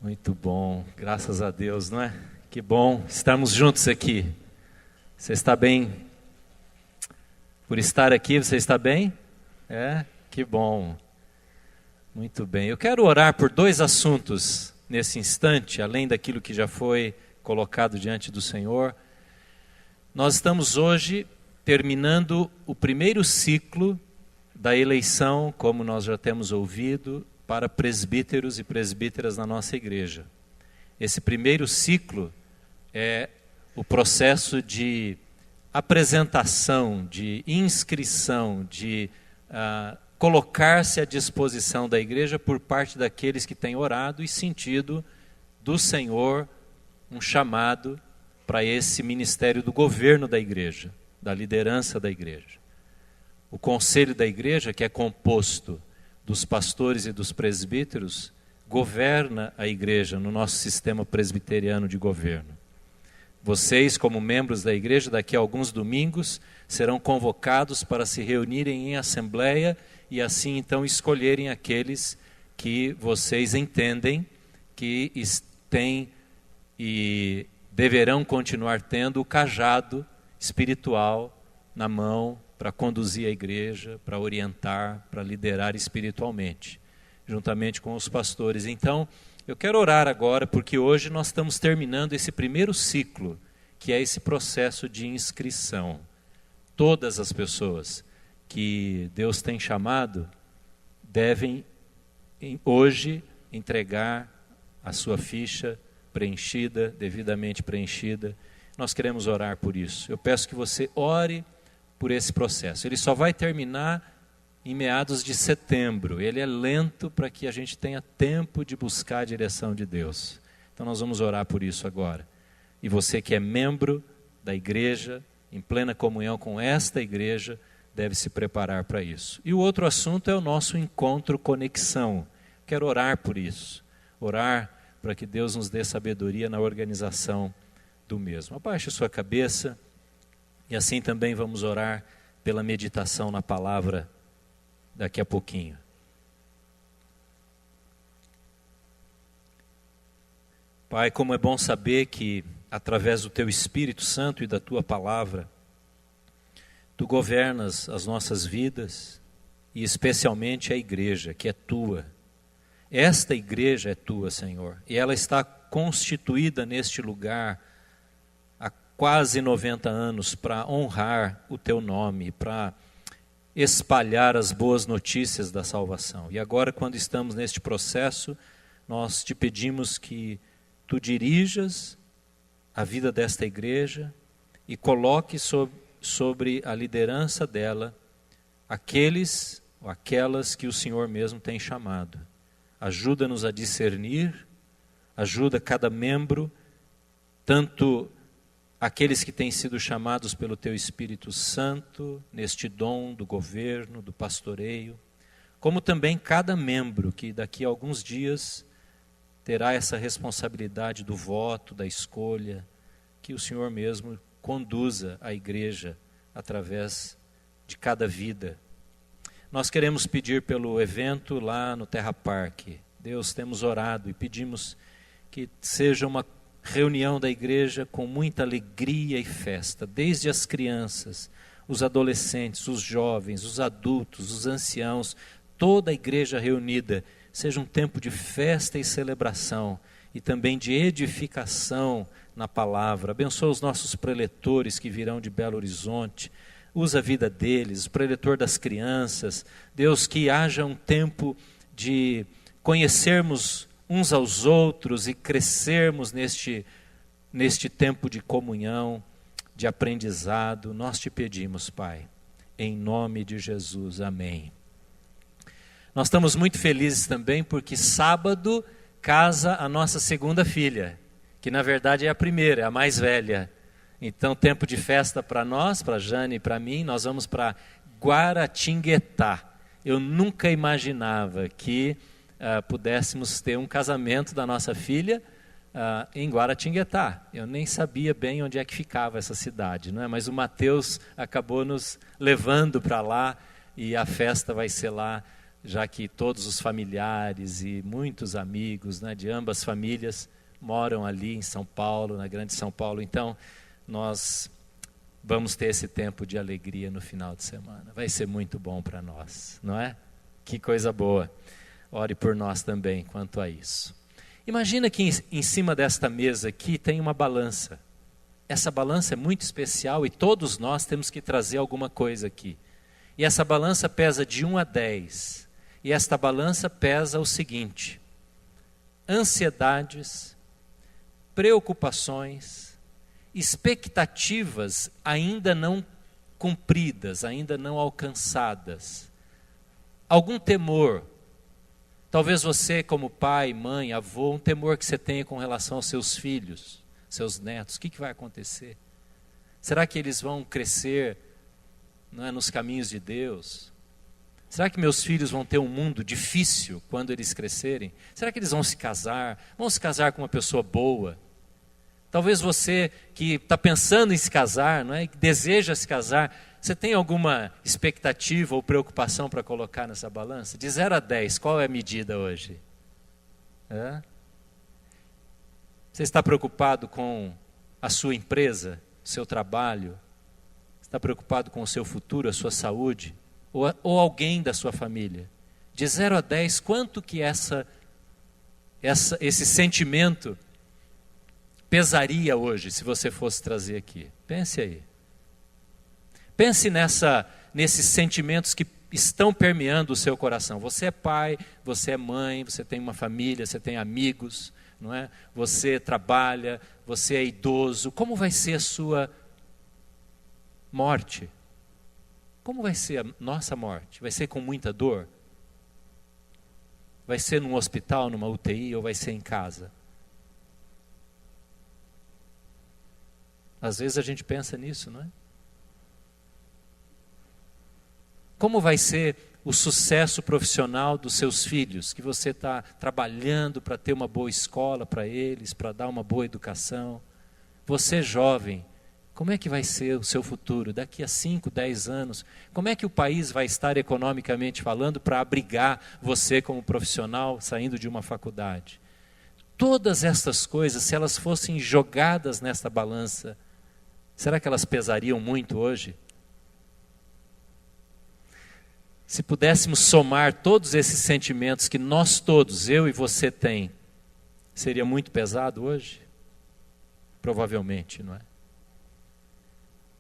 Muito bom, graças a Deus, não é? Que bom estarmos juntos aqui. Você está bem? Por estar aqui, você está bem? Que bom. Muito bem. Eu quero orar por dois assuntos nesse instante, além daquilo que já foi colocado diante do Senhor. Nós estamos hoje terminando o primeiro ciclo da eleição, como nós já temos ouvido, para presbíteros e presbíteras na nossa igreja. Esse primeiro ciclo é o processo de apresentação, de inscrição, de colocar-se à disposição da igreja por parte daqueles que têm orado e sentido do Senhor um chamado para esse ministério do governo da igreja, da liderança da igreja. O conselho da igreja, que é composto dos pastores e dos presbíteros, governa a igreja no nosso sistema presbiteriano de governo. Vocês, como membros da igreja, daqui a alguns domingos, serão convocados para se reunirem em assembleia e assim então escolherem aqueles que vocês entendem que têm e deverão continuar tendo o cajado espiritual na mão para conduzir a igreja, para orientar, para liderar espiritualmente, juntamente com os pastores. Então, eu quero orar agora, porque hoje nós estamos terminando esse primeiro ciclo, que é esse processo de inscrição. Todas as pessoas que Deus tem chamado devem hoje entregar a sua ficha preenchida, devidamente preenchida. Nós queremos orar por isso. Eu peço que você ore por esse processo. Ele só vai terminar em meados de setembro. Ele é lento para que a gente tenha tempo de buscar a direção de Deus. Então nós vamos orar por isso agora. E você que é membro da igreja, em plena comunhão com esta igreja, deve se preparar para isso. E o outro assunto é o nosso encontro conexão. Quero orar por isso. Orar para que Deus nos dê sabedoria na organização do mesmo. Abaixe sua cabeça. E assim também vamos orar pela meditação na palavra daqui a pouquinho. Pai, como é bom saber que através do Teu Espírito Santo e da Tua palavra, Tu governas as nossas vidas e especialmente a igreja, que é Tua. Esta igreja é Tua, Senhor, e ela está constituída neste lugar quase 90 anos para honrar o Teu nome, para espalhar as boas notícias da salvação. E agora, quando estamos neste processo, nós Te pedimos que Tu dirijas a vida desta igreja e coloque sobre a liderança dela aqueles ou aquelas que o Senhor mesmo tem chamado. Ajuda-nos a discernir, ajuda cada membro, tanto aqueles que têm sido chamados pelo Teu Espírito Santo, neste dom do governo, do pastoreio, como também cada membro que daqui a alguns dias terá essa responsabilidade do voto, da escolha, que o Senhor mesmo conduza a igreja através de cada vida. Nós queremos pedir pelo evento lá no Terra Park. Deus, temos orado e pedimos que seja uma reunião da igreja com muita alegria e festa, desde as crianças, os adolescentes, os jovens, os adultos, os anciãos, toda a igreja reunida, seja um tempo de festa e celebração e também de edificação na palavra. Abençoa os nossos preletores que virão de Belo Horizonte, usa a vida deles, o preletor das crianças. Deus, que haja um tempo de conhecermos uns aos outros e crescermos neste tempo de comunhão, de aprendizado. Nós Te pedimos, Pai, em nome de Jesus, amém. Nós estamos muito felizes também porque sábado casa a nossa segunda filha, que na verdade é a primeira, é a mais velha. Então, tempo de festa para nós, para a Jane e para mim. Nós vamos para Guaratinguetá. Eu nunca imaginava que pudéssemos ter um casamento da nossa filha em Guaratinguetá. Eu nem sabia bem onde é que ficava essa cidade, não é? Mas o Mateus acabou nos levando para lá e a festa vai ser lá já que todos os familiares e muitos amigos, né, de ambas famílias moram ali em São Paulo, na Grande São Paulo. Então, nós vamos ter esse tempo de alegria no final de semana. Vai ser muito bom para nós, não é? Que coisa boa. Ore por nós também quanto a isso. Imagina que em cima desta mesa aqui tem uma balança. Essa balança é muito especial e todos nós temos que trazer alguma coisa aqui. E essa balança pesa de 1 a 10. E esta balança pesa o seguinte: ansiedades, preocupações, expectativas ainda não cumpridas, ainda não alcançadas, algum temor. Talvez você, como pai, mãe, avô, um temor que você tenha com relação aos seus filhos, seus netos. O que vai acontecer? Será que eles vão crescer, não é, nos caminhos de Deus? Será que meus filhos vão ter um mundo difícil quando eles crescerem? Será que eles vão se casar? Vão se casar com uma pessoa boa? Talvez você que está pensando em se casar, não é, que deseja se casar, você tem alguma expectativa ou preocupação para colocar nessa balança? De 0 a 10, qual é a medida hoje? Você está preocupado com a sua empresa, o seu trabalho? Está preocupado com o seu futuro, a sua saúde? Ou alguém da sua família? De 0 a 10, quanto que esse sentimento pesaria hoje se você fosse trazer aqui? Pense aí. Pense nesses sentimentos que estão permeando o seu coração. Você é pai, você é mãe, você tem uma família, você tem amigos, não é? Você trabalha, você é idoso. Como vai ser a sua morte? Como vai ser a nossa morte? Vai ser com muita dor? Vai ser num hospital, numa UTI, ou vai ser em casa? Às vezes a gente pensa nisso, não é? Como vai ser o sucesso profissional dos seus filhos, que você está trabalhando para ter uma boa escola para eles, para dar uma boa educação? Você jovem, como é que vai ser o seu futuro daqui a 5, 10 anos? Como é que o país vai estar economicamente falando para abrigar você como profissional saindo de uma faculdade? Todas essas coisas, se elas fossem jogadas nesta balança, será que elas pesariam muito hoje? Se pudéssemos somar todos esses sentimentos que nós todos, eu e você, tem, seria muito pesado hoje? Provavelmente, não é?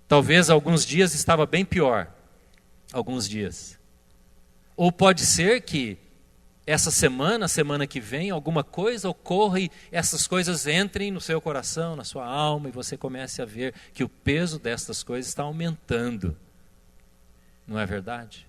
Talvez alguns dias estava bem pior, alguns dias. Ou pode ser que essa semana, a semana que vem, alguma coisa ocorra e essas coisas entrem no seu coração, na sua alma, e você comece a ver que o peso destas coisas está aumentando. Não é verdade?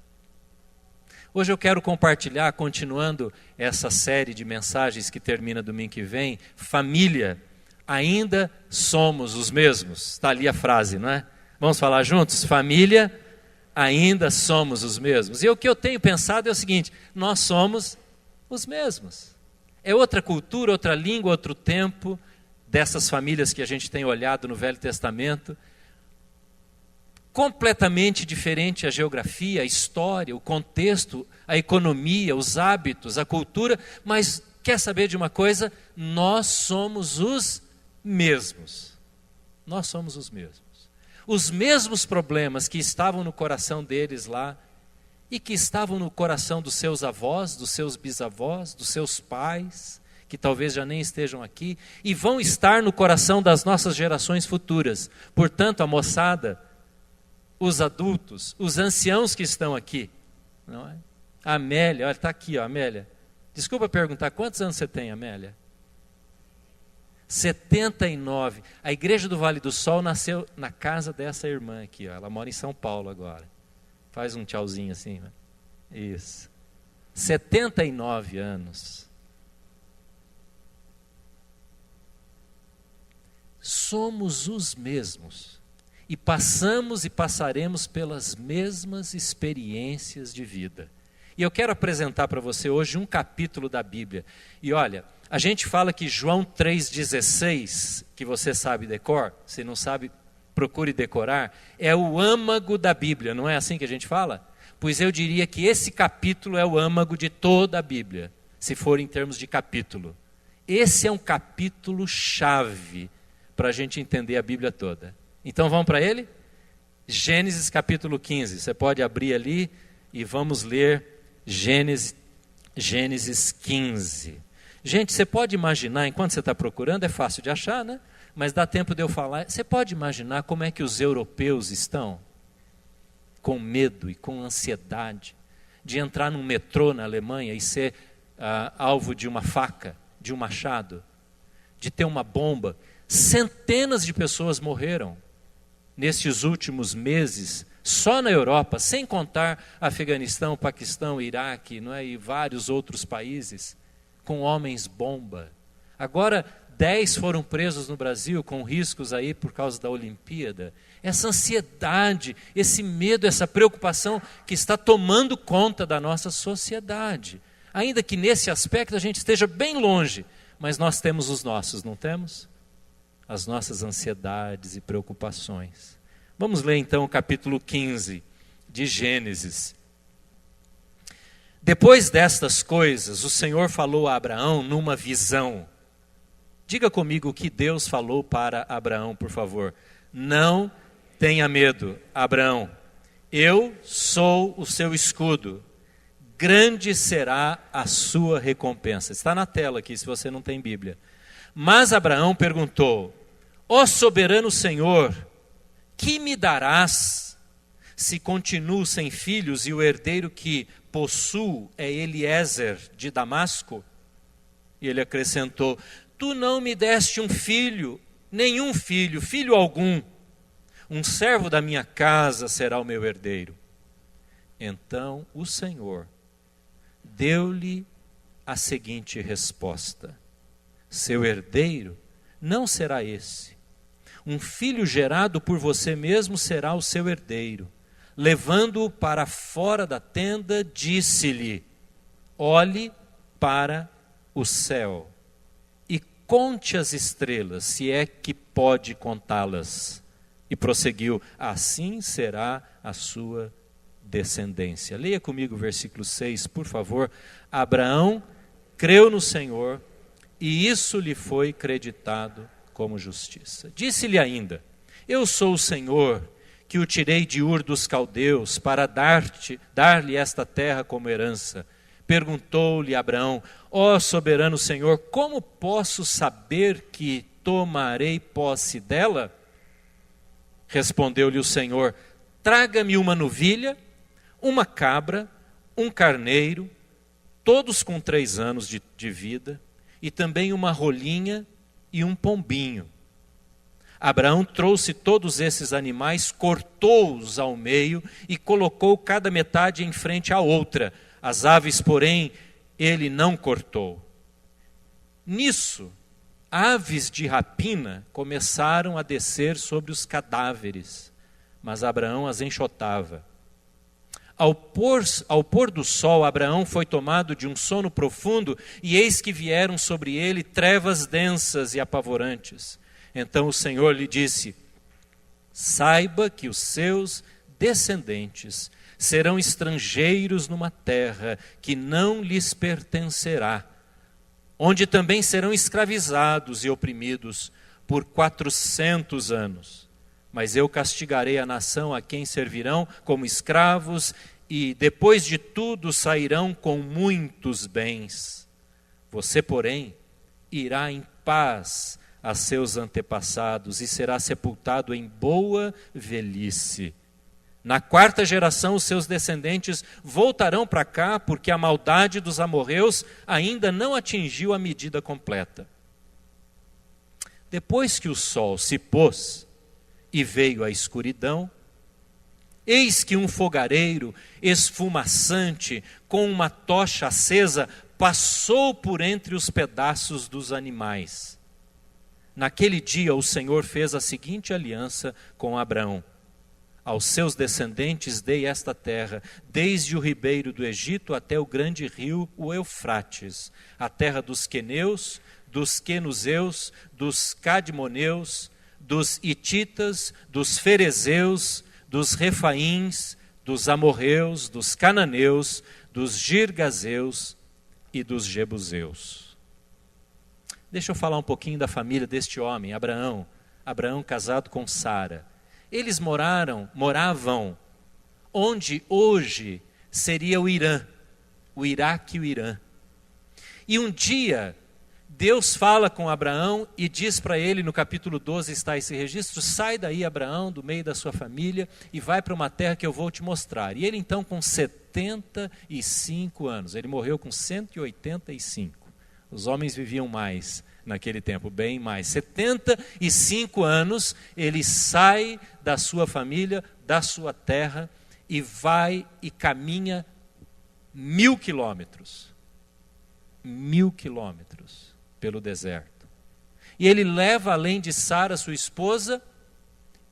Hoje eu quero compartilhar, continuando essa série de mensagens que termina domingo que vem, família, ainda somos os mesmos. Está ali a frase, não é? Vamos falar juntos? Família, ainda somos os mesmos. E o que eu tenho pensado é o seguinte: nós somos os mesmos. É outra cultura, outra língua, outro tempo dessas famílias que a gente tem olhado no Velho Testamento. Completamente diferente a geografia, a história, o contexto, a economia, os hábitos, a cultura, mas quer saber de uma coisa? Nós somos os mesmos. Nós somos os mesmos. Os mesmos problemas que estavam no coração deles lá e que estavam no coração dos seus avós, dos seus bisavós, dos seus pais, que talvez já nem estejam aqui, e vão estar no coração das nossas gerações futuras. Portanto, a moçada, os adultos, os anciãos que estão aqui, não é? A Amélia, olha, está aqui, ó, Amélia. Desculpa perguntar, quantos anos você tem, Amélia? 79. A Igreja do Vale do Sol nasceu na casa dessa irmã aqui, ó. Ela mora em São Paulo agora. Faz um tchauzinho assim, né? Isso. 79 anos. Somos os mesmos. E passamos e passaremos pelas mesmas experiências de vida. E eu quero apresentar para você hoje um capítulo da Bíblia. E olha, a gente fala que João 3,16, que você sabe decor, se não sabe, procure decorar, é o âmago da Bíblia, não é assim que a gente fala? pois eu diria que esse capítulo é o âmago de toda a Bíblia, se for em termos de capítulo. Esse é um capítulo chave para a gente entender a Bíblia toda. Então vamos para ele? Gênesis capítulo 15. Você pode abrir ali e vamos ler Gênesis 15. Gente, você pode imaginar, enquanto você está procurando, é fácil de achar, né? Mas dá tempo de eu falar. Você pode imaginar como é que os europeus estão? Com medo e com ansiedade de entrar num metrô na Alemanha e ser alvo de uma faca, de um machado, de ter uma bomba. Centenas de pessoas morreram nesses últimos meses, só na Europa, sem contar Afeganistão, Paquistão, Iraque, não é? E vários outros países, com homens-bomba. Agora, 10 foram presos no Brasil, com riscos aí por causa da Olimpíada. Essa ansiedade, esse medo, essa preocupação que está tomando conta da nossa sociedade. Ainda que nesse aspecto a gente esteja bem longe, mas nós temos os nossos, não temos? As nossas ansiedades e preocupações. Vamos ler então o capítulo 15 de Gênesis. Depois destas coisas, o Senhor falou a Abraão numa visão. Diga comigo o que Deus falou para Abraão, por favor. Não tenha medo, Abraão. Eu sou o seu escudo. Grande será a sua recompensa. Está na tela aqui, se você não tem Bíblia. Mas Abraão perguntou: ó soberano Senhor, que me darás se continuo sem filhos e o herdeiro que possuo é Eliezer de Damasco? E ele acrescentou: tu não me deste um filho, nenhum filho, filho algum. Um servo da minha casa será o meu herdeiro. Então o Senhor deu-lhe a seguinte resposta: seu herdeiro não será esse. Um filho gerado por você mesmo será o seu herdeiro. Levando-o para fora da tenda, disse-lhe: olhe para o céu e conte as estrelas, se é que pode contá-las. E prosseguiu: assim será a sua descendência. Leia comigo o versículo 6, por favor. Abraão creu no Senhor e isso lhe foi creditado como justiça. Disse-lhe ainda: eu sou o Senhor que o tirei de Ur dos Caldeus para dar-lhe esta terra como herança. Perguntou-lhe Abraão: ó soberano Senhor, como posso saber que tomarei posse dela? Respondeu-lhe o Senhor: traga-me uma novilha, uma cabra, um carneiro, todos com 3 anos de vida, e também uma rolinha e um pombinho. Abraão trouxe todos esses animais, cortou-os ao meio e colocou cada metade em frente à outra. As aves, porém, ele não cortou. Nisso, aves de rapina começaram a descer sobre os cadáveres, mas Abraão as enxotava. Ao pôr do sol, Abraão foi tomado de um sono profundo, e eis que vieram sobre ele trevas densas e apavorantes. Então o Senhor lhe disse: saiba que os seus descendentes serão estrangeiros numa terra que não lhes pertencerá, onde também serão escravizados e oprimidos por 400 anos. Mas eu castigarei a nação a quem servirão como escravos, e depois de tudo sairão com muitos bens. Você, porém, irá em paz a seus antepassados e será sepultado em boa velhice. Na 4ª geração, os seus descendentes voltarão para cá, porque a maldade dos amorreus ainda não atingiu a medida completa. Depois que o sol se pôs e veio a escuridão, eis que um fogareiro esfumaçante com uma tocha acesa passou por entre os pedaços dos animais. Naquele dia o Senhor fez a seguinte aliança com Abraão: aos seus descendentes dei esta terra, desde o ribeiro do Egito até o grande rio, o Eufrates, a terra dos queneus, dos quenuseus, dos cadmoneus, dos hititas, dos ferezeus, dos refaíns, dos amorreus, dos cananeus, dos girgazeus e dos jebuseus. Deixa eu falar um pouquinho da família deste homem, Abraão. Abraão casado com Sara. Eles moravam onde hoje seria o Irã, o Iraque e o Irã. E um dia, Deus fala com Abraão e diz para ele, no capítulo 12 está esse registro: sai daí, Abraão, do meio da sua família, e vai para uma terra que eu vou te mostrar. E ele então, com 75 anos, ele morreu com 185. Os homens viviam mais naquele tempo, bem mais. 75 anos, ele sai da sua família, da sua terra, e vai e caminha 1000 quilômetros. 1000 quilômetros pelo deserto. E ele leva, além de Sara, sua esposa,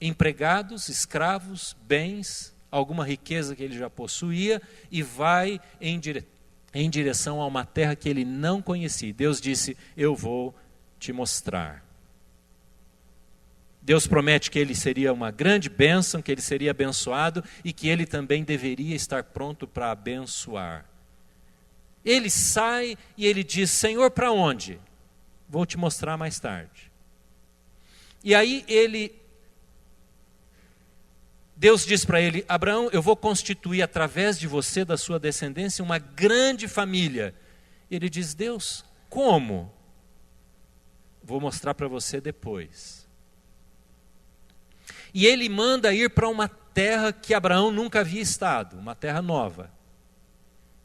empregados, escravos, bens, alguma riqueza que ele já possuía, e vai em direção a uma terra que ele não conhecia. Deus disse: eu vou te mostrar. Deus promete que ele seria uma grande bênção, que ele seria abençoado e que ele também deveria estar pronto para abençoar. Ele sai e ele diz: Senhor, para onde? Vou te mostrar mais tarde. E aí Deus diz para ele: Abraão, eu vou constituir através de você, da sua descendência, uma grande família. Ele diz: Deus, como? Vou mostrar para você depois. E ele manda ir para uma terra que Abraão nunca havia estado, uma terra nova.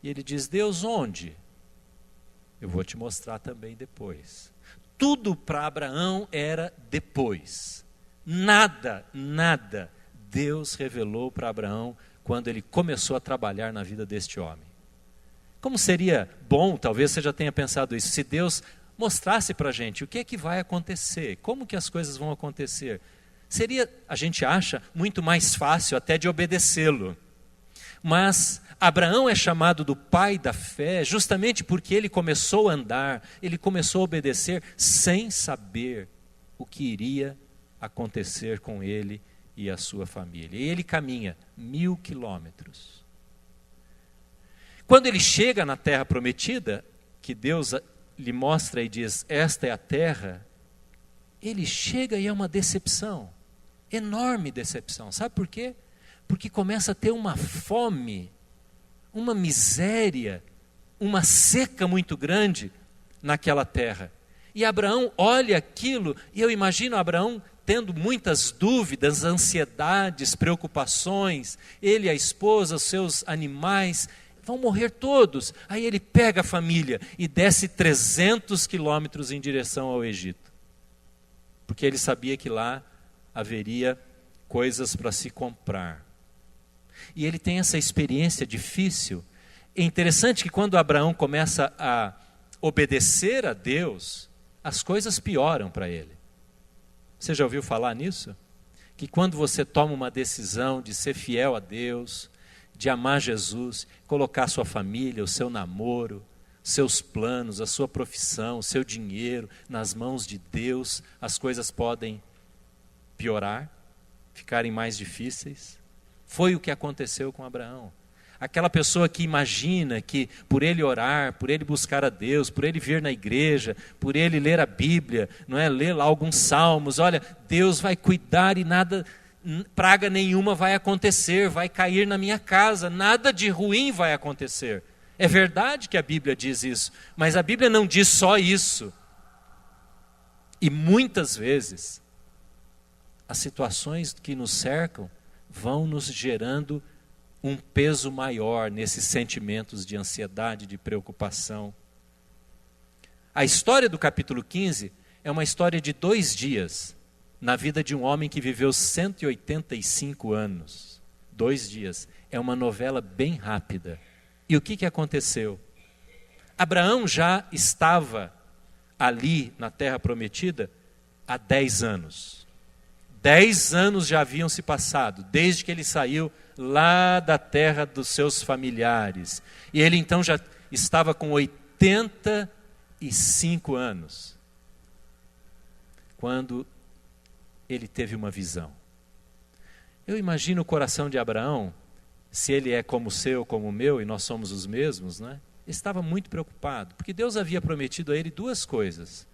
E ele diz: Deus, onde? Eu vou te mostrar também depois. Tudo para Abraão era depois. Nada Deus revelou para Abraão quando ele começou a trabalhar na vida deste homem. Como seria bom, talvez você já tenha pensado isso, se Deus mostrasse para a gente o que é que vai acontecer, como que as coisas vão acontecer. Seria, a gente acha, muito mais fácil até de obedecê-lo. Mas Abraão é chamado do pai da fé justamente porque ele começou a andar, ele começou a obedecer sem saber o que iria acontecer com ele e a sua família. E ele caminha 1000 quilômetros. Quando ele chega na terra prometida, que Deus lhe mostra e diz: esta é a terra, ele chega e é uma decepção, enorme decepção. Sabe por quê? Porque começa a ter uma fome, uma miséria, uma seca muito grande naquela terra. E Abraão olha aquilo, e eu imagino Abraão tendo muitas dúvidas, ansiedades, preocupações. Ele, a esposa, os seus animais vão morrer todos. Aí ele pega a família e desce 300 quilômetros em direção ao Egito. Porque ele sabia que lá haveria coisas para se comprar. E ele tem essa experiência difícil. É interessante que quando Abraão começa a obedecer a Deus, as coisas pioram para ele. Você já ouviu falar nisso? Que quando você toma uma decisão de ser fiel a Deus, de amar Jesus, colocar sua família, o seu namoro, seus planos, a sua profissão, o seu dinheiro nas mãos de Deus, as coisas podem piorar, ficarem mais difíceis. Foi o que aconteceu com Abraão. Aquela pessoa que imagina que por ele orar, por ele buscar a Deus, por ele vir na igreja, por ele ler a Bíblia, não é, ler lá alguns salmos, olha, Deus vai cuidar e nada, praga nenhuma vai acontecer, vai cair na minha casa, nada de ruim vai acontecer. É verdade que a Bíblia diz isso, mas a Bíblia não diz só isso. E muitas vezes, as situações que nos cercam vão nos gerando um peso maior nesses sentimentos de ansiedade, de preocupação. A história do capítulo 15 é uma história de 2 dias na vida de um homem que viveu 185 anos. 2 dias. É uma novela bem rápida. E o que aconteceu? Abraão já estava ali na terra prometida há 10 anos. 10 anos já haviam se passado, desde que ele saiu lá da terra dos seus familiares. E ele então já estava com 85 anos, quando ele teve uma visão. Eu imagino o coração de Abraão se ele é como o seu, como o meu, e nós somos os mesmos, né? Ele estava muito preocupado, porque Deus havia prometido a ele duas coisas.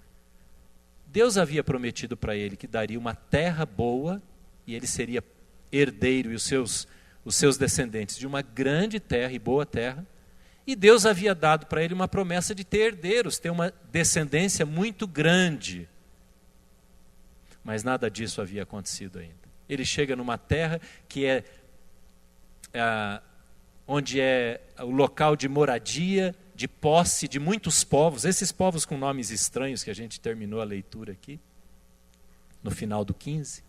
Deus havia prometido para ele que daria uma terra boa, e ele seria herdeiro, e os seus descendentes, de uma grande terra e boa terra. E Deus havia dado para ele uma promessa de ter herdeiros, ter uma descendência muito grande. Mas nada disso havia acontecido ainda. Ele chega numa terra que onde é o local de moradia, de posse de muitos povos, esses povos com nomes estranhos que a gente terminou a leitura aqui, no final do 15.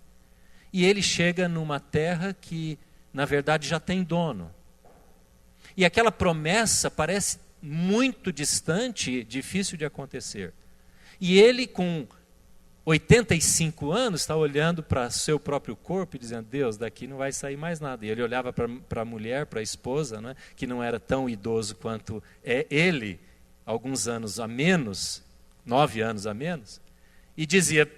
E ele chega numa terra que, na verdade, já tem dono. E aquela promessa parece muito distante, difícil de acontecer. E ele, com 85 anos, está olhando para seu próprio corpo e dizendo, Deus, daqui não vai sair mais nada. E ele olhava para a mulher, para a esposa, né, que não era tão idoso quanto ele, alguns anos a menos, 9 anos a menos, e dizia,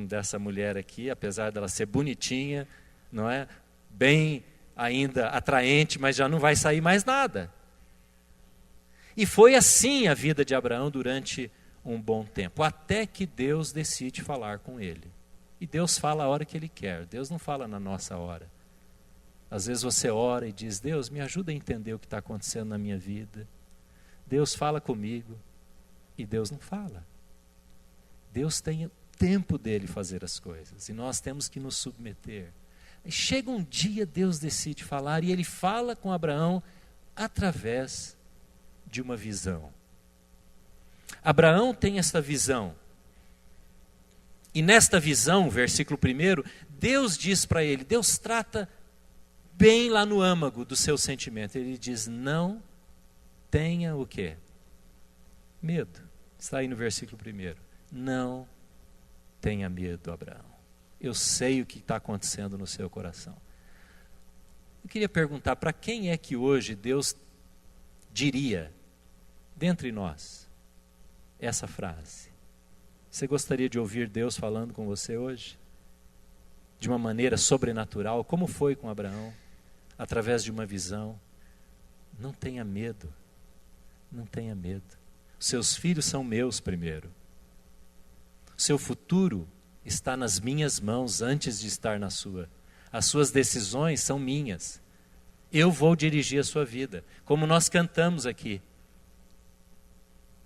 dessa mulher aqui, apesar dela ser bonitinha, não é? Bem ainda atraente, mas já não vai sair mais nada. E foi assim a vida de Abraão durante um bom tempo, até que Deus decide falar com ele. E Deus fala a hora que Ele quer, Deus não fala na nossa hora. Às vezes você ora e diz, Deus, me ajuda a entender o que está acontecendo na minha vida. Deus fala comigo, e Deus não fala. Deus tem o tempo dele fazer as coisas, e nós temos que nos submeter. E chega um dia, Deus decide falar, e Ele fala com Abraão através de uma visão. Abraão tem esta visão. E nesta visão, versículo 1, Deus diz para ele, Deus trata bem lá no âmago do seu sentimento. Ele diz, não tenha o quê? Medo. Está aí no versículo 1. Não tenha medo, Abraão. Eu sei o que está acontecendo no seu coração. Eu queria perguntar, para quem é que hoje Deus diria, dentre nós, essa frase? Você gostaria de ouvir Deus falando com você hoje? De uma maneira sobrenatural, como foi com Abraão? Através de uma visão. Não tenha medo. Não tenha medo. Seus filhos são meus primeiro. O seu futuro está nas minhas mãos antes de estar na sua. As suas decisões são minhas. Eu vou dirigir a sua vida. Como nós cantamos aqui.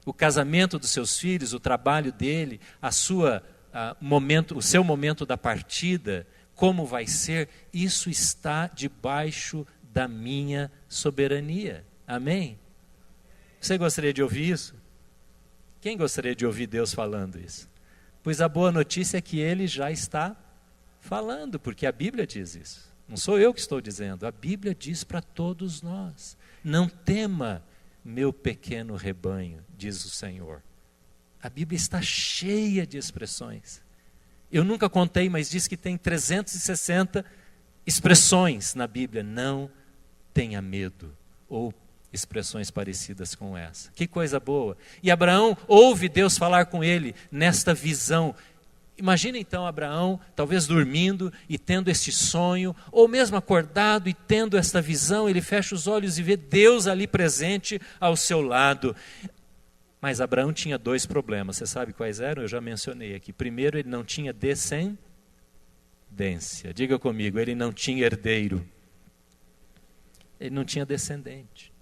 O casamento dos seus filhos, o trabalho dele, o seu momento da partida, como vai ser, isso está debaixo da minha soberania. Amém? Você gostaria de ouvir isso? Quem gostaria de ouvir Deus falando isso? Pois a boa notícia é que Ele já está falando, porque a Bíblia diz isso. Não sou eu que estou dizendo, a Bíblia diz para todos nós. Não tema, meu pequeno rebanho, diz o Senhor. A Bíblia está cheia de expressões. Eu nunca contei, mas diz que tem 360 expressões na Bíblia. Não tenha medo, ou expressões parecidas com essa. Que coisa boa. E Abraão ouve Deus falar com ele nesta visão. Imagina então Abraão, talvez dormindo e tendo este sonho, ou mesmo acordado e tendo esta visão, ele fecha os olhos e vê Deus ali presente ao seu lado. Mas Abraão tinha 2 problemas, você sabe quais eram? Eu já mencionei aqui. Primeiro, ele não tinha descendência. Diga comigo, ele não tinha herdeiro. Ele não tinha descendente.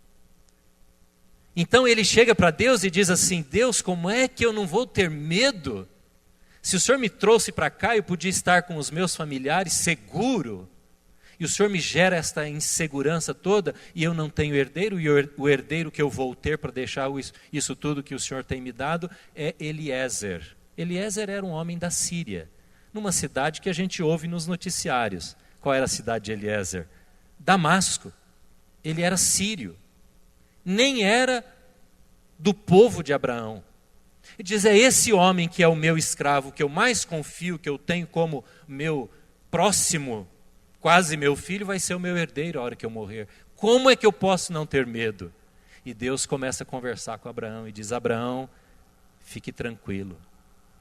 Então ele chega para Deus e diz assim, Deus, como é que eu não vou ter medo? Se o Senhor me trouxe para cá, eu podia estar com os meus familiares seguro. E o Senhor me gera esta insegurança toda e eu não tenho herdeiro. E o herdeiro que eu vou ter para deixar isso tudo que o Senhor tem me dado é Eliezer. Eliezer era um homem da Síria, numa cidade que a gente ouve nos noticiários. Qual era a cidade de Eliezer? Damasco. Ele era sírio. Nem era do povo de Abraão. Ele diz, é esse homem que é o meu escravo, que eu mais confio, que eu tenho como meu próximo, quase meu filho, vai ser o meu herdeiro a hora que eu morrer. Como é que eu posso não ter medo? E Deus começa a conversar com Abraão e diz, Abraão, fique tranquilo,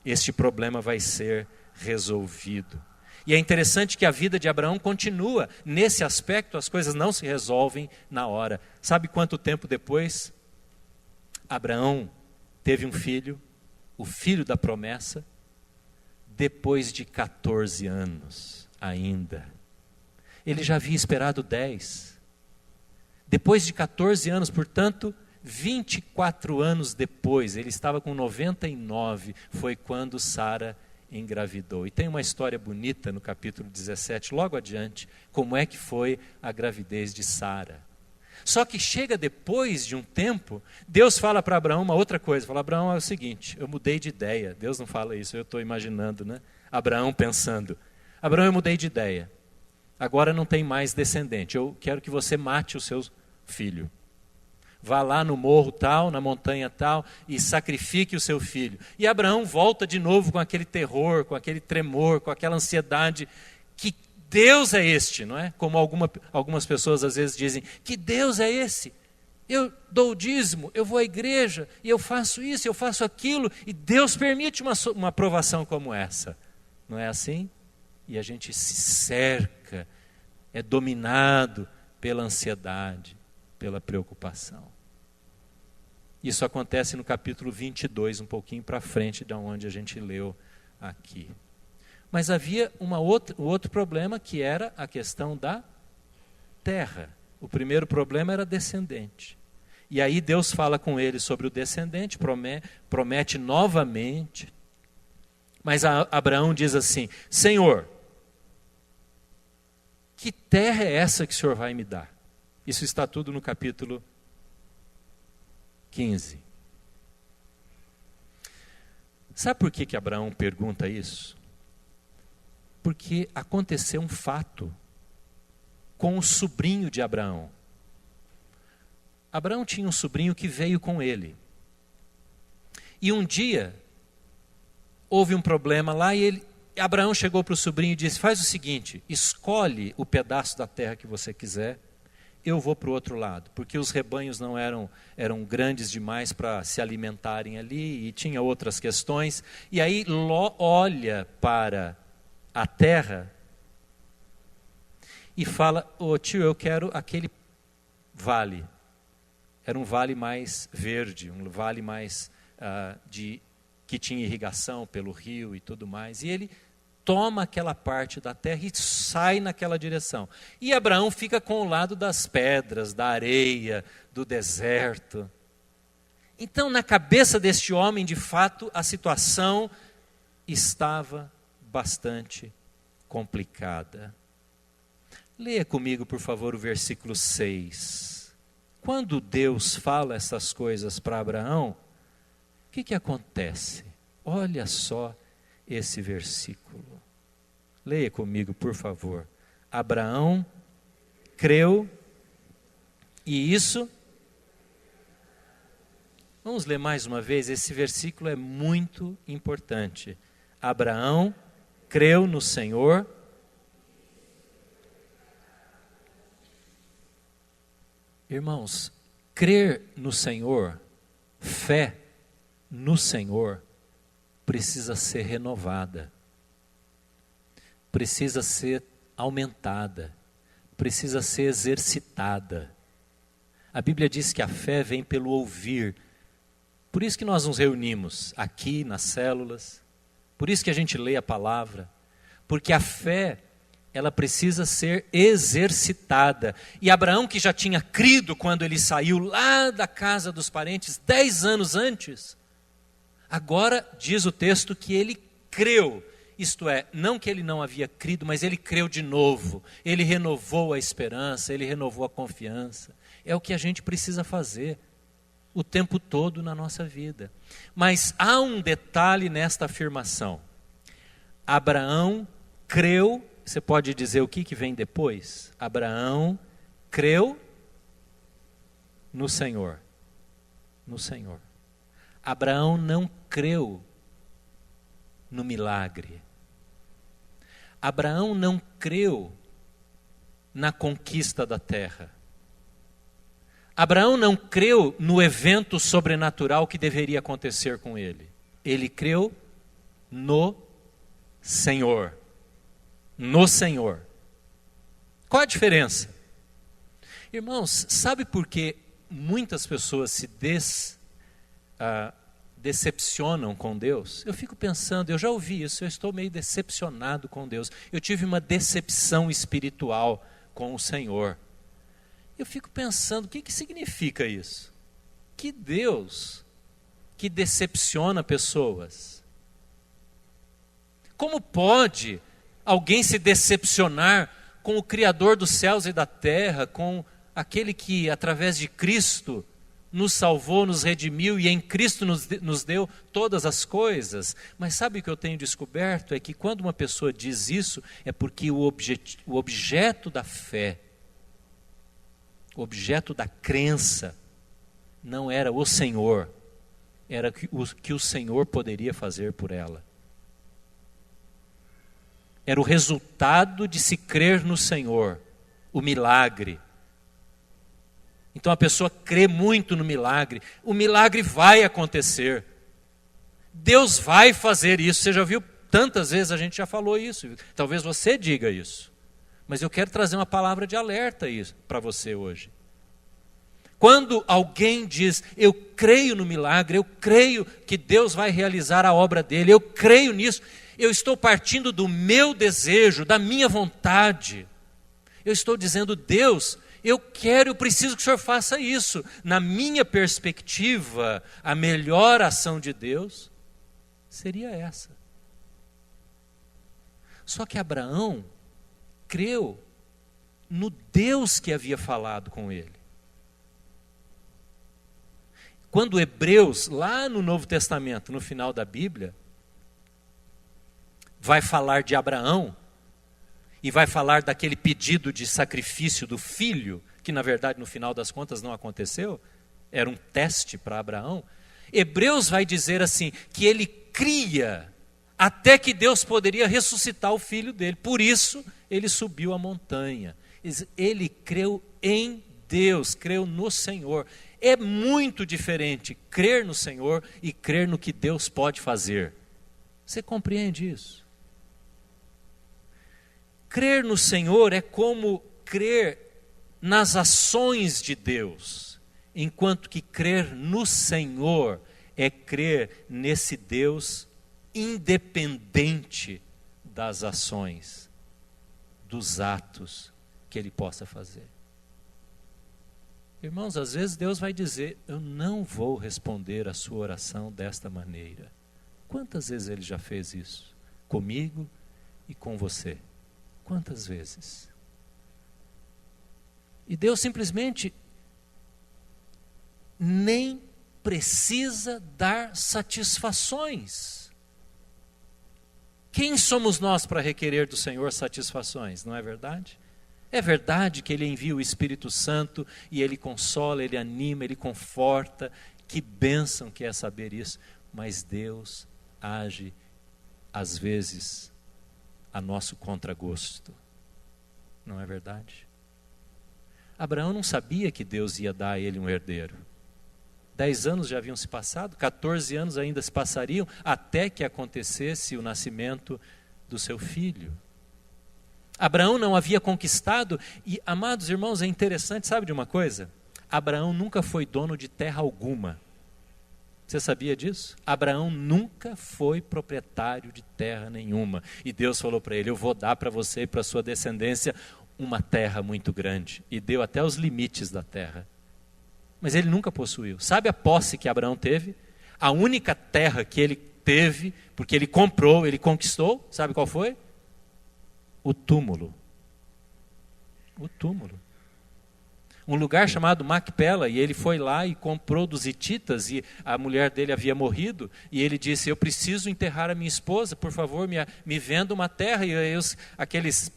este problema vai ser resolvido. E é interessante que a vida de Abraão continua. Nesse aspecto, as coisas não se resolvem na hora. Sabe quanto tempo depois? Abraão teve um filho, o filho da promessa, depois de 14 anos ainda. Ele já havia esperado 10. Depois de 14 anos, portanto, 24 anos depois, ele estava com 99, foi quando Sara engravidou. E tem uma história bonita no capítulo 17, logo adiante, como é que foi a gravidez de Sara. Só que chega depois de um tempo, Deus fala para Abraão uma outra coisa. Fala, Abraão, é o seguinte, eu mudei de ideia. Deus não fala isso, eu estou imaginando, né? Abraão pensando. Abraão, eu mudei de ideia. Agora não tem mais descendente. Eu quero que você mate o seu filho. Vá lá no morro tal, na montanha tal, e sacrifique o seu filho. E Abraão volta de novo com aquele terror, com aquele tremor, com aquela ansiedade. Que Deus é este, não é? Como algumas pessoas às vezes dizem, que Deus é esse? Eu dou o dízimo, eu vou à igreja, e eu faço isso, eu faço aquilo, e Deus permite uma provação como essa. Não é assim? E a gente se cerca, é dominado pela ansiedade, pela preocupação. Isso acontece no capítulo 22, um pouquinho para frente de onde a gente leu aqui. Mas havia outro problema, que era a questão da terra. O primeiro problema era descendente. E aí Deus fala com ele sobre o descendente, promete novamente. Mas Abraão diz assim, Senhor, que terra é essa que o Senhor vai me dar? Isso está tudo no capítulo 15. Sabe por que Abraão pergunta isso? Porque aconteceu um fato com o sobrinho de Abraão. Abraão tinha um sobrinho que veio com ele. E um dia, houve um problema lá e Abraão chegou para o sobrinho e disse, faz o seguinte, escolhe o pedaço da terra que você quiser, eu vou para o outro lado, porque os rebanhos não eram grandes demais para se alimentarem ali, e tinha outras questões. E aí Ló olha para a terra e fala, tio, eu quero aquele vale. Era um vale mais verde, um vale mais que tinha irrigação pelo rio e tudo mais. E ele toma aquela parte da terra e sai naquela direção. E Abraão fica com o lado das pedras, da areia, do deserto. Então, na cabeça deste homem, de fato, a situação estava bastante complicada. Leia comigo, por favor, o versículo 6. Quando Deus fala essas coisas para Abraão, o que acontece? Olha só esse versículo. Leia comigo, por favor. Abraão creu, e isso... Vamos ler mais uma vez, esse versículo é muito importante. Abraão creu no Senhor. Irmãos, crer no Senhor, fé no Senhor, precisa ser renovada, precisa ser aumentada, precisa ser exercitada. A Bíblia diz que a fé vem pelo ouvir. Por isso que nós nos reunimos aqui nas células, por isso que a gente lê a palavra, porque a fé, ela precisa ser exercitada. E Abraão, que já tinha crido quando ele saiu lá da casa dos parentes 10 anos antes, agora diz o texto que ele creu. Isto é, não que ele não havia crido, mas ele creu de novo. Ele renovou a esperança, ele renovou a confiança. É o que a gente precisa fazer o tempo todo na nossa vida. Mas há um detalhe nesta afirmação. Abraão creu, você pode dizer o que vem depois? Abraão creu no Senhor. No Senhor. Abraão não creu no milagre. Abraão não creu na conquista da terra. Abraão não creu no evento sobrenatural que deveria acontecer com ele. Ele creu no Senhor. no Senhor. Qual a diferença? Irmãos, sabe por que muitas pessoas se decepcionam com Deus? Eu fico pensando, eu já ouvi isso, eu estou meio decepcionado com Deus. Eu tive uma decepção espiritual com o Senhor. Eu fico pensando, o que significa isso? Que Deus que decepciona pessoas. Como pode alguém se decepcionar com o Criador dos céus e da terra, com aquele que, através de Cristo, nos salvou, nos redimiu e em Cristo nos deu todas as coisas? Mas sabe o que eu tenho descoberto? É que quando uma pessoa diz isso, é porque o objeto da fé, o objeto da crença, não era o Senhor, era o que o Senhor poderia fazer por ela. Era o resultado de se crer no Senhor, o milagre. Então a pessoa crê muito no milagre, o milagre vai acontecer. Deus vai fazer isso. Você já viu, tantas vezes a gente já falou isso, talvez você diga isso. Mas eu quero trazer uma palavra de alerta para você hoje. Quando alguém diz, eu creio no milagre, eu creio que Deus vai realizar a obra dele, eu creio nisso, eu estou partindo do meu desejo, da minha vontade. Eu estou dizendo, Deus, eu preciso que o Senhor faça isso. Na minha perspectiva, a melhor ação de Deus seria essa. Só que Abraão creu no Deus que havia falado com ele. Quando Hebreus, lá no Novo Testamento, no final da Bíblia, vai falar de Abraão, e vai falar daquele pedido de sacrifício do filho, que na verdade no final das contas não aconteceu, era um teste para Abraão. Hebreus vai dizer assim, que ele cria até que Deus poderia ressuscitar o filho dele, por isso ele subiu a montanha. Ele creu em Deus, creu no Senhor. É muito diferente crer no Senhor e crer no que Deus pode fazer. Você compreende isso? Crer no Senhor é como crer nas ações de Deus, enquanto que crer no Senhor é crer nesse Deus independente das ações, dos atos que Ele possa fazer. Irmãos, às vezes Deus vai dizer, eu não vou responder a sua oração desta maneira. Quantas vezes Ele já fez isso? Comigo e com você. Quantas vezes? E Deus simplesmente nem precisa dar satisfações. Quem somos nós para requerer do Senhor satisfações, não é verdade? É verdade que Ele envia o Espírito Santo e Ele consola, Ele anima, Ele conforta. Que bênção que é saber isso. Mas Deus age, às vezes, a nosso contragosto. Não é verdade? Abraão não sabia que Deus ia dar a ele um herdeiro. 10 anos já haviam se passado, 14 anos ainda se passariam, até que acontecesse o nascimento do seu filho. Abraão não havia conquistado, e amados irmãos, é interessante, sabe de uma coisa? Abraão nunca foi dono de terra alguma. Você sabia disso? Abraão nunca foi proprietário de terra nenhuma. E Deus falou para ele, eu vou dar para você e para a sua descendência uma terra muito grande. E deu até os limites da terra. Mas ele nunca possuiu. Sabe a posse que Abraão teve? A única terra que ele teve, porque ele comprou, ele conquistou, sabe qual foi? O túmulo. O túmulo. Um lugar chamado Macpela, e ele foi lá e comprou dos hititas, e a mulher dele havia morrido, e ele disse, eu preciso enterrar a minha esposa, por favor, me venda uma terra. E aí aqueles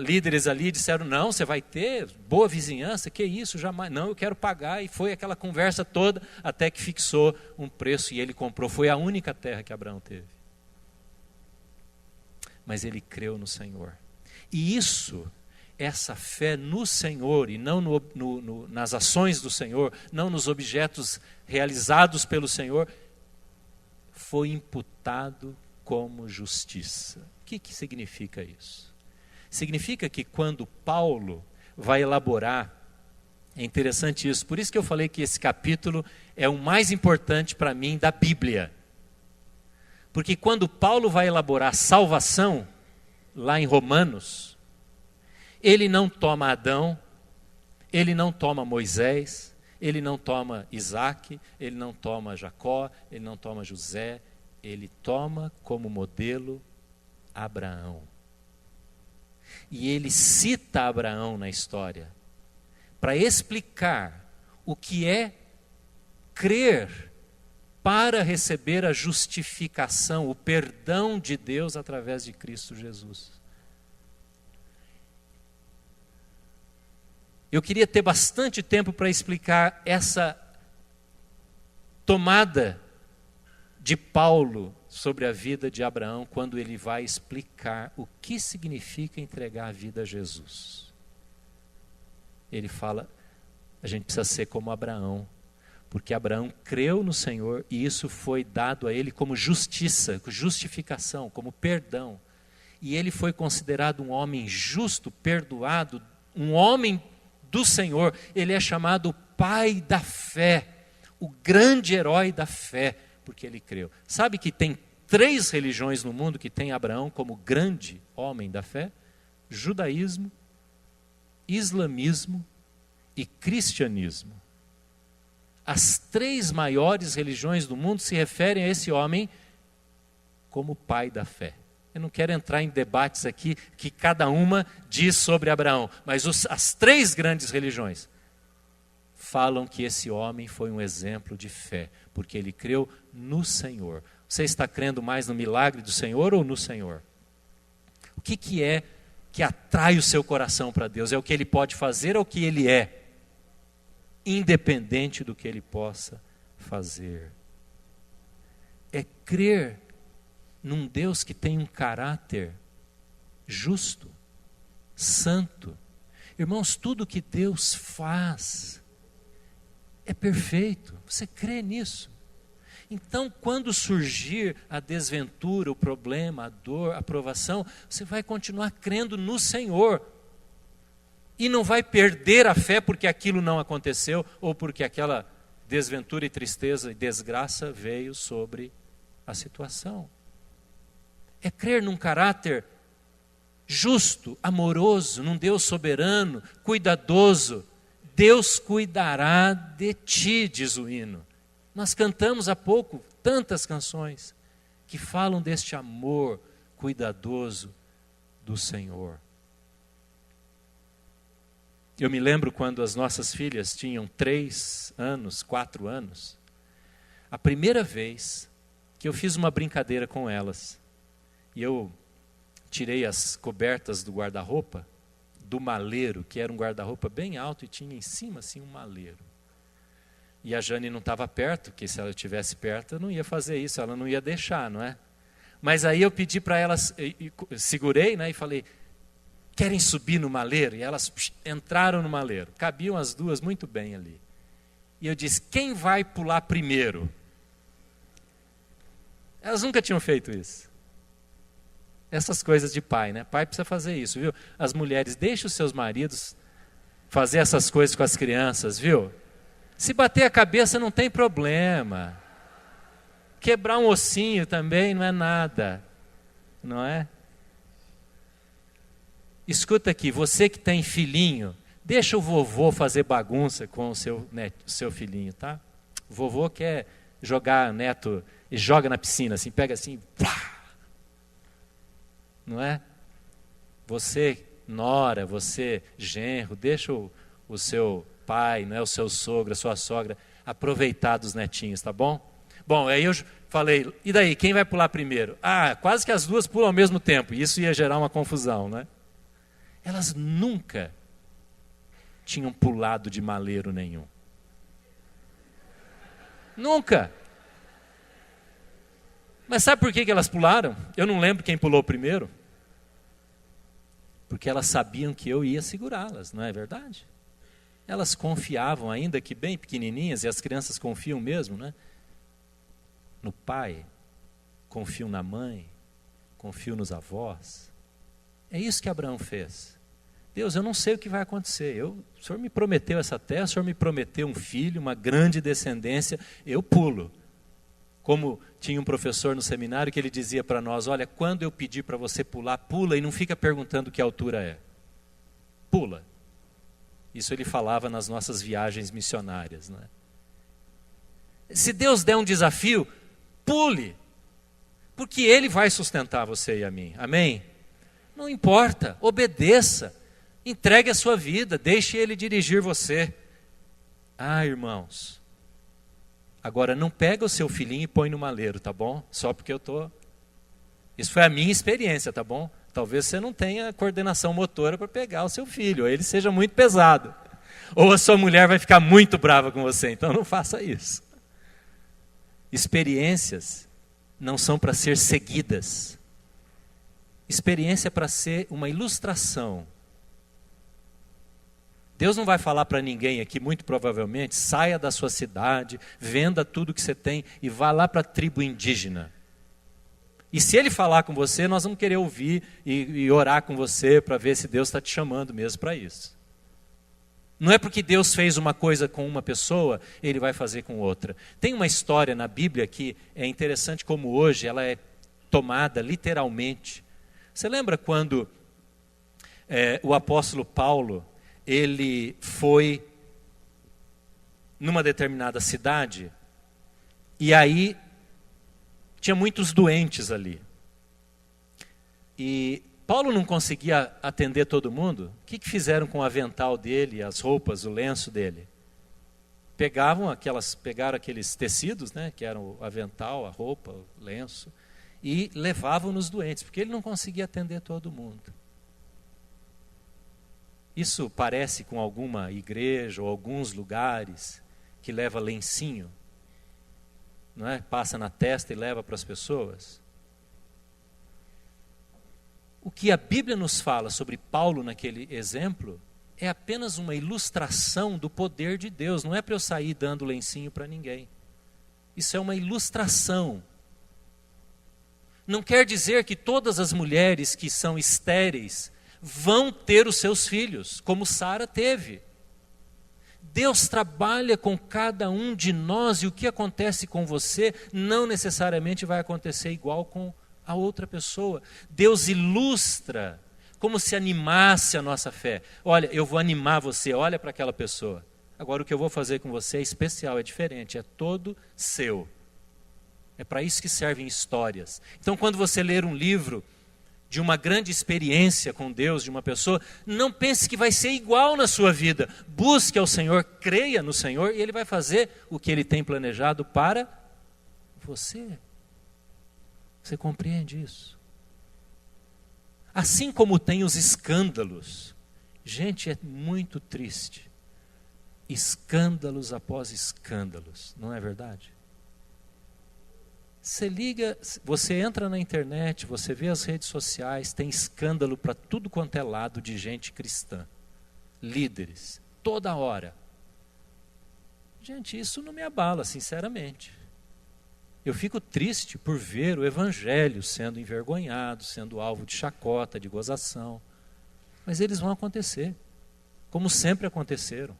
líderes ali disseram, não, você vai ter boa vizinhança, que isso, jamais, não, eu quero pagar. E foi aquela conversa toda, até que fixou um preço, e ele comprou. Foi a única terra que Abraão teve. Mas ele creu no Senhor. E essa fé no Senhor e não nas ações do Senhor, não nos objetos realizados pelo Senhor, foi imputado como justiça. O que significa isso? Significa que quando Paulo vai elaborar, é interessante isso, por isso que eu falei que esse capítulo é o mais importante para mim da Bíblia. Porque quando Paulo vai elaborar salvação, lá em Romanos, ele não toma Adão, ele não toma Moisés, ele não toma Isaac, ele não toma Jacó, ele não toma José, ele toma como modelo Abraão. E ele cita Abraão na história para explicar o que é crer para receber a justificação, o perdão de Deus através de Cristo Jesus. Eu queria ter bastante tempo para explicar essa tomada de Paulo sobre a vida de Abraão, quando ele vai explicar o que significa entregar a vida a Jesus. Ele fala, a gente precisa ser como Abraão, porque Abraão creu no Senhor e isso foi dado a ele como justiça, justificação, como perdão. E ele foi considerado um homem justo, perdoado, um homem do Senhor. Ele é chamado pai da fé, o grande herói da fé, porque ele creu. Sabe que tem 3 religiões no mundo que tem Abraão como grande homem da fé? Judaísmo, islamismo e cristianismo. As 3 maiores religiões do mundo se referem a esse homem como pai da fé. Eu não quero entrar em debates aqui que cada uma diz sobre Abraão, mas as 3 grandes religiões falam que esse homem foi um exemplo de fé, porque ele creu no Senhor. Você está crendo mais no milagre do Senhor ou no Senhor? O que é que atrai o seu coração para Deus? É o que ele pode fazer ou o que ele é? Independente do que ele possa fazer. É crer num Deus que tem um caráter justo, santo. Irmãos, tudo que Deus faz é perfeito. Você crê nisso? Então, quando surgir a desventura, o problema, a dor, a provação, você vai continuar crendo no Senhor. E não vai perder a fé porque aquilo não aconteceu ou porque aquela desventura e tristeza e desgraça veio sobre a situação. É crer num caráter justo, amoroso, num Deus soberano, cuidadoso. Deus cuidará de ti, diz o hino. Nós cantamos há pouco tantas canções que falam deste amor cuidadoso do Senhor. Eu me lembro quando as nossas filhas tinham 3 anos, 4 anos, a primeira vez que eu fiz uma brincadeira com elas, e eu tirei as cobertas do guarda-roupa, do maleiro, que era um guarda-roupa bem alto e tinha em cima assim um maleiro. E a Jane não estava perto, porque se ela estivesse perto eu não ia fazer isso, ela não ia deixar, não é? Mas aí eu pedi para elas, segurei, né, e falei, querem subir no maleiro? E elas entraram no maleiro. Cabiam as 2 muito bem ali. E eu disse, quem vai pular primeiro? Elas nunca tinham feito isso. Essas coisas de pai, né? Pai precisa fazer isso, viu? As mulheres, deixem os seus maridos fazer essas coisas com as crianças, viu? Se bater a cabeça não tem problema. Quebrar um ossinho também não é nada. Não é? Escuta aqui, você que tem filhinho, deixa o vovô fazer bagunça com o seu filhinho, tá? O vovô quer jogar neto e joga na piscina, assim, pega assim, plá! Não é? Você, nora, você, genro, deixa o seu pai, não é, o seu sogro, a sua sogra, aproveitar dos netinhos, tá bom? Bom, aí eu falei, e daí, quem vai pular primeiro? Ah, quase que as 2 pulam ao mesmo tempo, e isso ia gerar uma confusão, né? Elas nunca tinham pulado de maleiro nenhum. Nunca. Mas sabe por que elas pularam? Eu não lembro quem pulou primeiro. Porque elas sabiam que eu ia segurá-las, não é verdade? Elas confiavam, ainda que bem pequenininhas, e as crianças confiam mesmo, né? No pai, confiam na mãe, confiam nos avós. É isso que Abraão fez. Deus, eu não sei o que vai acontecer. O Senhor me prometeu essa terra, o Senhor me prometeu um filho, uma grande descendência, eu pulo. Como tinha um professor no seminário que ele dizia para nós, olha, quando eu pedir para você pular, pula e não fica perguntando que altura é. Pula. Isso ele falava nas nossas viagens missionárias, né? Se Deus der um desafio, pule, porque Ele vai sustentar você e a mim, amém? Não importa, obedeça, entregue a sua vida, deixe Ele dirigir você. Ah, irmãos, agora não pega o seu filhinho e põe no maleiro, tá bom? Só porque eu estou... Isso foi a minha experiência, tá bom? Talvez você não tenha coordenação motora para pegar o seu filho, ou ele seja muito pesado. Ou a sua mulher vai ficar muito brava com você, então não faça isso. Experiências não são para ser seguidas. Experiência é para ser uma ilustração. Deus não vai falar para ninguém aqui, muito provavelmente, saia da sua cidade, venda tudo que você tem e vá lá para a tribo indígena. E se Ele falar com você, nós vamos querer ouvir e orar com você para ver se Deus está te chamando mesmo para isso. Não é porque Deus fez uma coisa com uma pessoa, Ele vai fazer com outra. Tem uma história na Bíblia que é interessante como hoje ela é tomada literalmente. Você lembra quando o apóstolo Paulo, ele foi numa determinada cidade e aí tinha muitos doentes ali. E Paulo não conseguia atender todo mundo. O que fizeram com o avental dele, as roupas, o lenço dele? Pegaram aqueles tecidos, né, que eram o avental, a roupa, o lenço, e levavam nos doentes, porque ele não conseguia atender todo mundo. Isso parece com alguma igreja ou alguns lugares que leva lencinho, não é? Passa na testa e leva para as pessoas. O que a Bíblia nos fala sobre Paulo naquele exemplo é apenas uma ilustração do poder de Deus. Não é para eu sair dando lencinho para ninguém. Isso é uma ilustração. Não quer dizer que todas as mulheres que são estéreis vão ter os seus filhos, como Sara teve. Deus trabalha com cada um de nós e o que acontece com você não necessariamente vai acontecer igual com a outra pessoa. Deus ilustra como se animasse a nossa fé. Olha, eu vou animar você, olha para aquela pessoa. Agora o que eu vou fazer com você é especial, é diferente, é todo seu. É para isso que servem histórias. Então quando você ler um livro de uma grande experiência com Deus, de uma pessoa, não pense que vai ser igual na sua vida. Busque ao Senhor, creia no Senhor e Ele vai fazer o que Ele tem planejado para você. Você compreende isso? Assim como tem os escândalos. Gente, é muito triste. Escândalos após escândalos, não é verdade? Você liga, você entra na internet, você vê as redes sociais, tem escândalo para tudo quanto é lado de gente cristã. Líderes, toda hora. Gente, isso não me abala, sinceramente. Eu fico triste por ver o evangelho sendo envergonhado, sendo alvo de chacota, de gozação. Mas eles vão acontecer, como sempre aconteceram.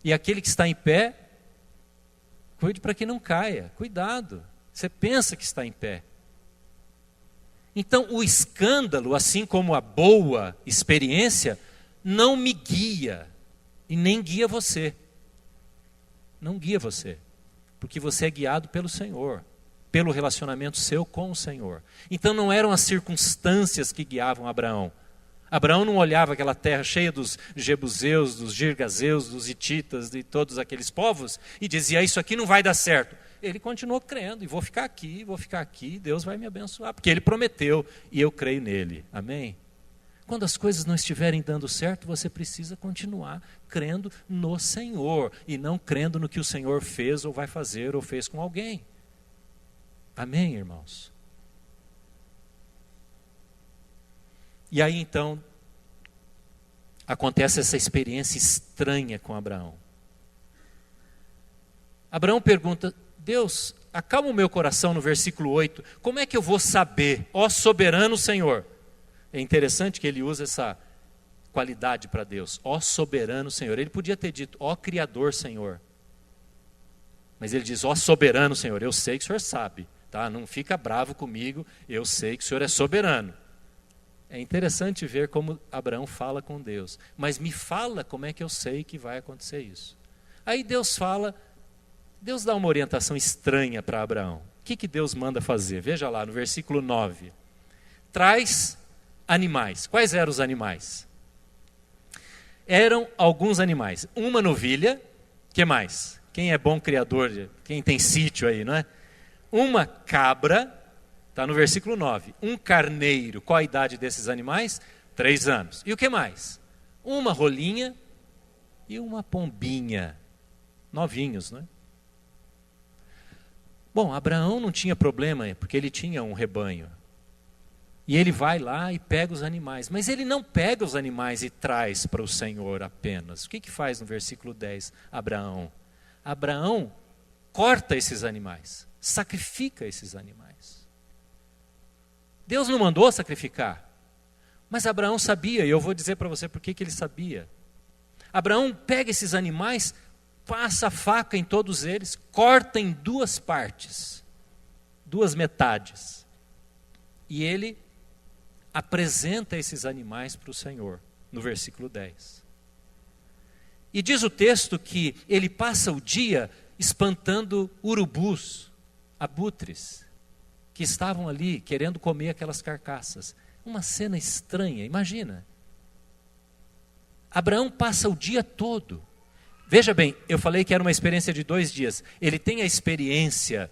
E aquele que está em pé, cuide para que não caia, cuidado. Você pensa que está em pé. Então o escândalo, assim como a boa experiência, não me guia e nem guia você. Não guia você. Porque você é guiado pelo Senhor, pelo relacionamento seu com o Senhor. Então não eram as circunstâncias que guiavam Abraão. Abraão não olhava aquela terra cheia dos jebuseus, dos girgazeus, dos hititas, de todos aqueles povos, e dizia, isso aqui não vai dar certo. Ele continuou crendo, e vou ficar aqui, Deus vai me abençoar, porque Ele prometeu, e eu creio nele. Amém? Quando as coisas não estiverem dando certo, você precisa continuar crendo no Senhor, e não crendo no que o Senhor fez, ou vai fazer, ou fez com alguém. Amém, irmãos? E aí então, acontece essa experiência estranha com Abraão. Abraão pergunta, Deus, acalma o meu coração no versículo 8, como é que eu vou saber, ó soberano Senhor? É interessante que ele usa essa qualidade para Deus, ó soberano Senhor. Ele podia ter dito, ó Criador Senhor. Mas ele diz, ó soberano Senhor, eu sei que o Senhor sabe, tá? Não fica bravo comigo, eu sei que o Senhor é soberano. É interessante ver como Abraão fala com Deus. Mas me fala como é que eu sei que vai acontecer isso. Aí Deus fala, Deus dá uma orientação estranha para Abraão. O que Deus manda fazer? Veja lá no versículo 9. Traz animais. Quais eram os animais? Eram alguns animais. Uma novilha, que mais? Quem é bom criador, quem tem sítio aí, não é? Uma cabra, está no versículo 9. Um carneiro, qual a idade desses animais? 3 anos. E o que mais? Uma rolinha e uma pombinha. Novinhos, não é? Bom, Abraão não tinha problema, porque ele tinha um rebanho. E ele vai lá e pega os animais. Mas ele não pega os animais e traz para o Senhor apenas. O que faz no versículo 10, Abraão? Abraão corta esses animais, sacrifica esses animais. Deus não mandou sacrificar, mas Abraão sabia, e eu vou dizer para você por que ele sabia. Abraão pega esses animais, passa a faca em todos eles, corta em 2 partes, 2 metades, e ele apresenta esses animais para o Senhor, no versículo 10. E diz o texto que ele passa o dia espantando urubus, abutres, que estavam ali querendo comer aquelas carcaças. Uma cena estranha, imagina. Abraão passa o dia todo. Veja bem, eu falei que era uma experiência de 2 dias. Ele tem a experiência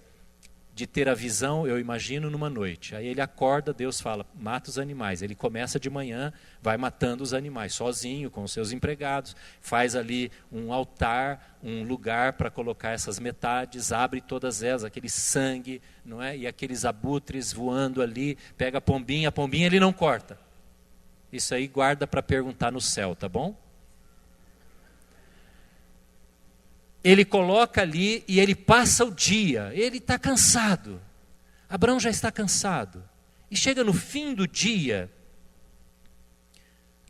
de ter a visão, eu imagino, numa noite. Aí ele acorda, Deus fala, mata os animais. Ele começa de manhã, vai matando os animais, sozinho, com os seus empregados, faz ali um altar, um lugar para colocar essas metades, abre todas elas, aquele sangue, não é? E aqueles abutres voando ali, pega a pombinha ele não corta. Isso aí guarda para perguntar no céu, tá bom? Ele coloca ali e ele passa o dia, ele está cansado. Abraão já está cansado. E chega no fim do dia,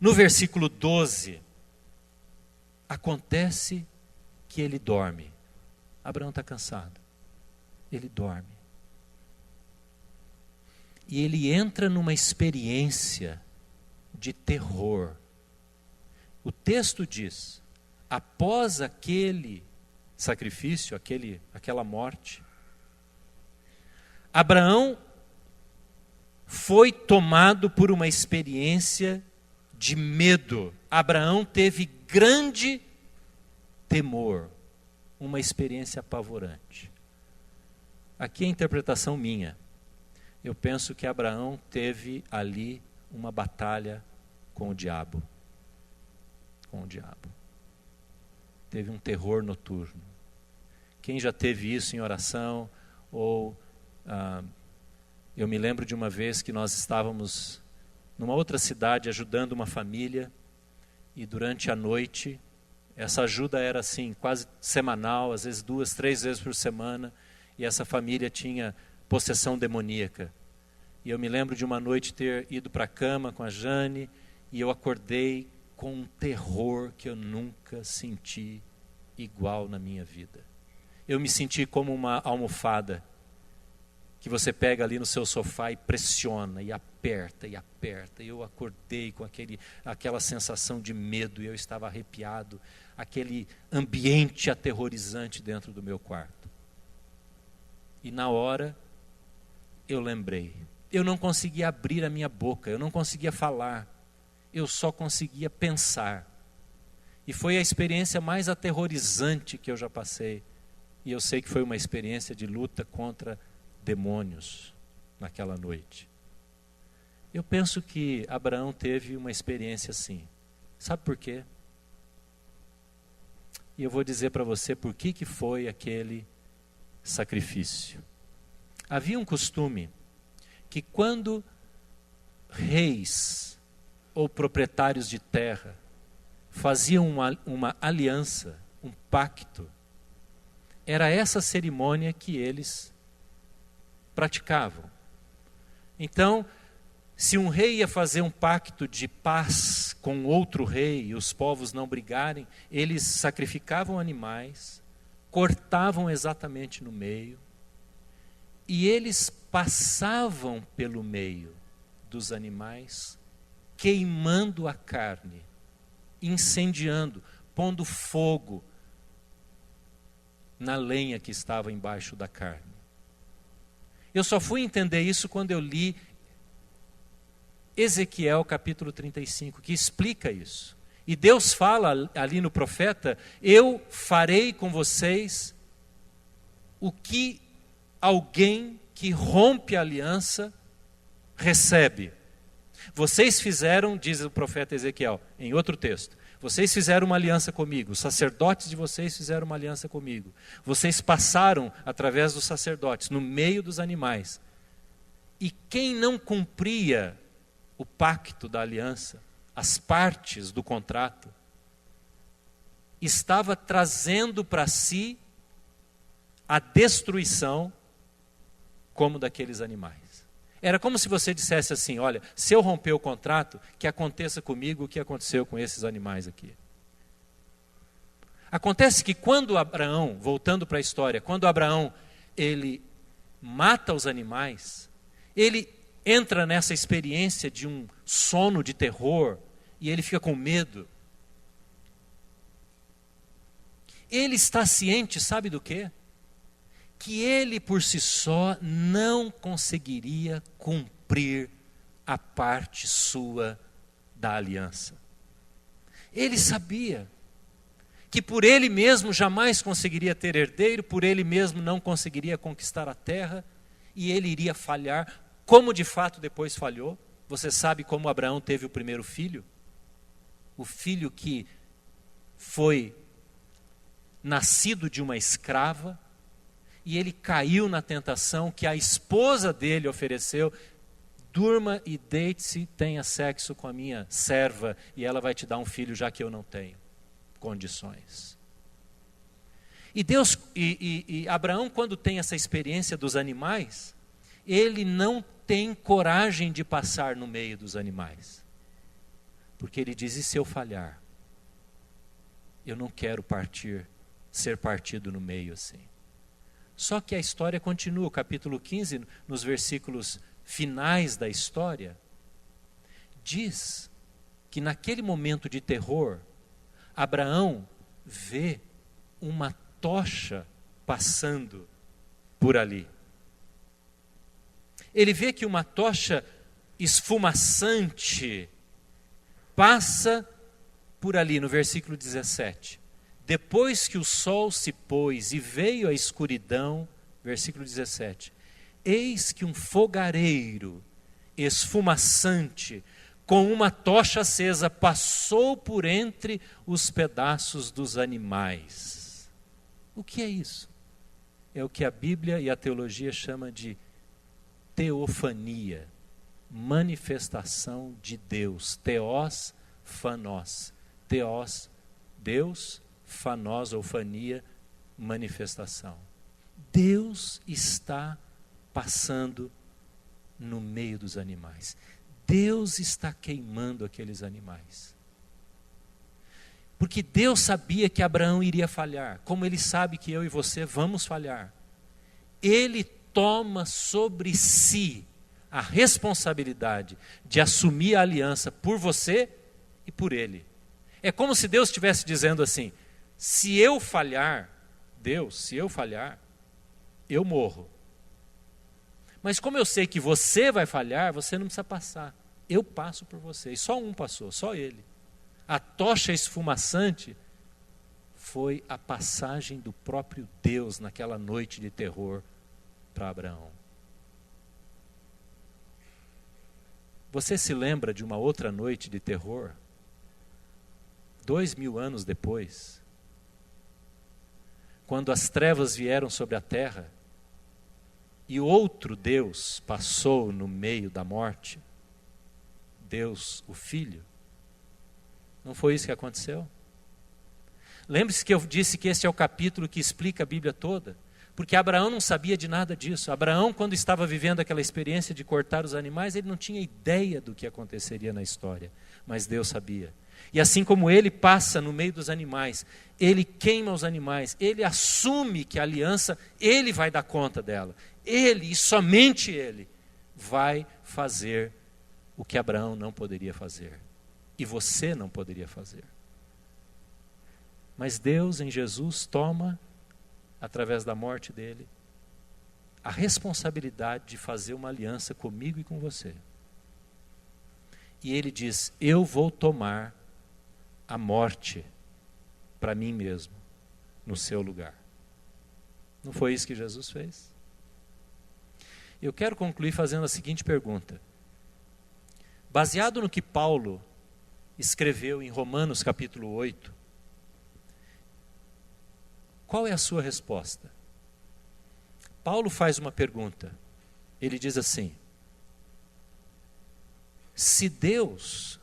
no versículo 12, acontece que ele dorme. Abraão está cansado, ele dorme. E ele entra numa experiência de terror. O texto diz, após aquele sacrifício, aquela morte, Abraão foi tomado por uma experiência de medo. Abraão teve grande temor, uma experiência apavorante. Aqui é a interpretação minha. Eu penso que Abraão teve ali uma batalha com o diabo. Com o diabo. Teve um terror noturno. Quem já teve isso em oração? Ou eu me lembro de uma vez que nós estávamos numa outra cidade ajudando uma família e durante a noite, essa ajuda era assim, quase semanal, às vezes 2, 3 vezes por semana, e essa família tinha possessão demoníaca. E eu me lembro de uma noite ter ido para a cama com a Jane e eu acordei com um terror que eu nunca senti igual na minha vida. Eu me senti como uma almofada que você pega ali no seu sofá e pressiona, e aperta, e aperta. Eu acordei com aquela sensação de medo, e eu estava arrepiado, aquele ambiente aterrorizante dentro do meu quarto. E na hora, eu lembrei. Eu não conseguia abrir a minha boca, eu não conseguia falar. Eu só conseguia pensar. E foi a experiência mais aterrorizante que eu já passei. E eu sei que foi uma experiência de luta contra demônios naquela noite. Eu penso que Abraão teve uma experiência assim. Sabe por quê? E eu vou dizer para você por que foi aquele sacrifício. Havia um costume que quando reis ou proprietários de terra faziam uma aliança, um pacto, era essa cerimônia que eles praticavam. Então, Se um rei ia fazer um pacto de paz com outro rei e os povos não brigarem, eles sacrificavam animais, cortavam exatamente no meio, e eles passavam pelo meio dos animais, queimando a carne, incendiando, pondo fogo na lenha que estava embaixo da carne. Eu só fui entender isso quando eu li Ezequiel capítulo 35, que explica isso. E Deus fala ali no profeta: eu farei com vocês o que alguém que rompe a aliança recebe. Vocês fizeram, diz o profeta Ezequiel, em outro texto, vocês fizeram uma aliança comigo, os sacerdotes de vocês fizeram uma aliança comigo. Vocês passaram através dos sacerdotes, no meio dos animais. E quem não cumpria o pacto da aliança, as partes do contrato, estava trazendo para si a destruição como daqueles animais. Era como se você dissesse assim: olha, se eu romper o contrato, que aconteça comigo o que aconteceu com esses animais aqui. Acontece que quando Abraão, voltando para a história, quando Abraão ele mata os animais, ele entra nessa experiência de um sono de terror e ele fica com medo. Ele está ciente, sabe do quê? Que ele por si só não conseguiria cumprir a parte sua da aliança. Ele sabia que por ele mesmo jamais conseguiria ter herdeiro, por ele mesmo não conseguiria conquistar a terra, e ele iria falhar, como de fato depois falhou. Você sabe como Abraão teve o primeiro filho? O filho que foi nascido de uma escrava, e ele caiu na tentação que a esposa dele ofereceu: durma e deite-se, tenha sexo com a minha serva, e ela vai te dar um filho, já que eu não tenho condições. E Deus, e Abraão, quando tem essa experiência dos animais, ele não tem coragem de passar no meio dos animais, porque ele diz: e se eu falhar? Eu não quero ser partido no meio assim. Só que a história continua, o capítulo 15, nos versículos finais da história, diz que naquele momento de terror, Abraão vê uma tocha passando por ali. Ele vê que uma tocha esfumaçante passa por ali, no versículo 17. Depois que o sol se pôs e veio a escuridão, versículo 17, eis que um fogareiro esfumaçante, com uma tocha acesa, passou por entre os pedaços dos animais. O que é isso? É o que a Bíblia e a teologia chama de teofania, manifestação de Deus. Theos, phanos. Theos, Deus, phanos ou fania, manifestação. Deus está passando no meio dos animais. Deus está queimando aqueles animais. Porque Deus sabia que Abraão iria falhar, como Ele sabe que eu e você vamos falhar. Ele toma sobre si a responsabilidade de assumir a aliança por você e por Ele. É como se Deus estivesse dizendo assim: se eu falhar, Deus, se eu falhar, eu morro. Mas como eu sei que você vai falhar, você não precisa passar. Eu passo por você. E só um passou, só ele. A tocha esfumaçante foi a passagem do próprio Deus naquela noite de terror para Abraão. Você se lembra de uma outra noite de terror? 2000 anos depois, quando as trevas vieram sobre a terra e outro Deus passou no meio da morte, Deus, o Filho. Não foi isso que aconteceu? Lembre-se que eu disse que esse é o capítulo que explica a Bíblia toda. Porque Abraão não sabia de nada disso. Abraão, quando estava vivendo aquela experiência de cortar os animais, ele não tinha ideia do que aconteceria na história. Mas Deus sabia. E assim como ele passa no meio dos animais, ele queima os animais, ele assume que a aliança, ele vai dar conta dela. Ele, e somente ele, vai fazer o que Abraão não poderia fazer. E você não poderia fazer. Mas Deus, em Jesus, toma, através da morte dele, a responsabilidade de fazer uma aliança comigo e com você. E ele diz, eu vou tomar a morte para mim mesmo, no seu lugar. Não foi isso que Jesus fez? Eu quero concluir fazendo a seguinte pergunta. Baseado no que Paulo escreveu em Romanos capítulo 8, qual é a sua resposta? Paulo faz uma pergunta. Ele diz assim, se Deus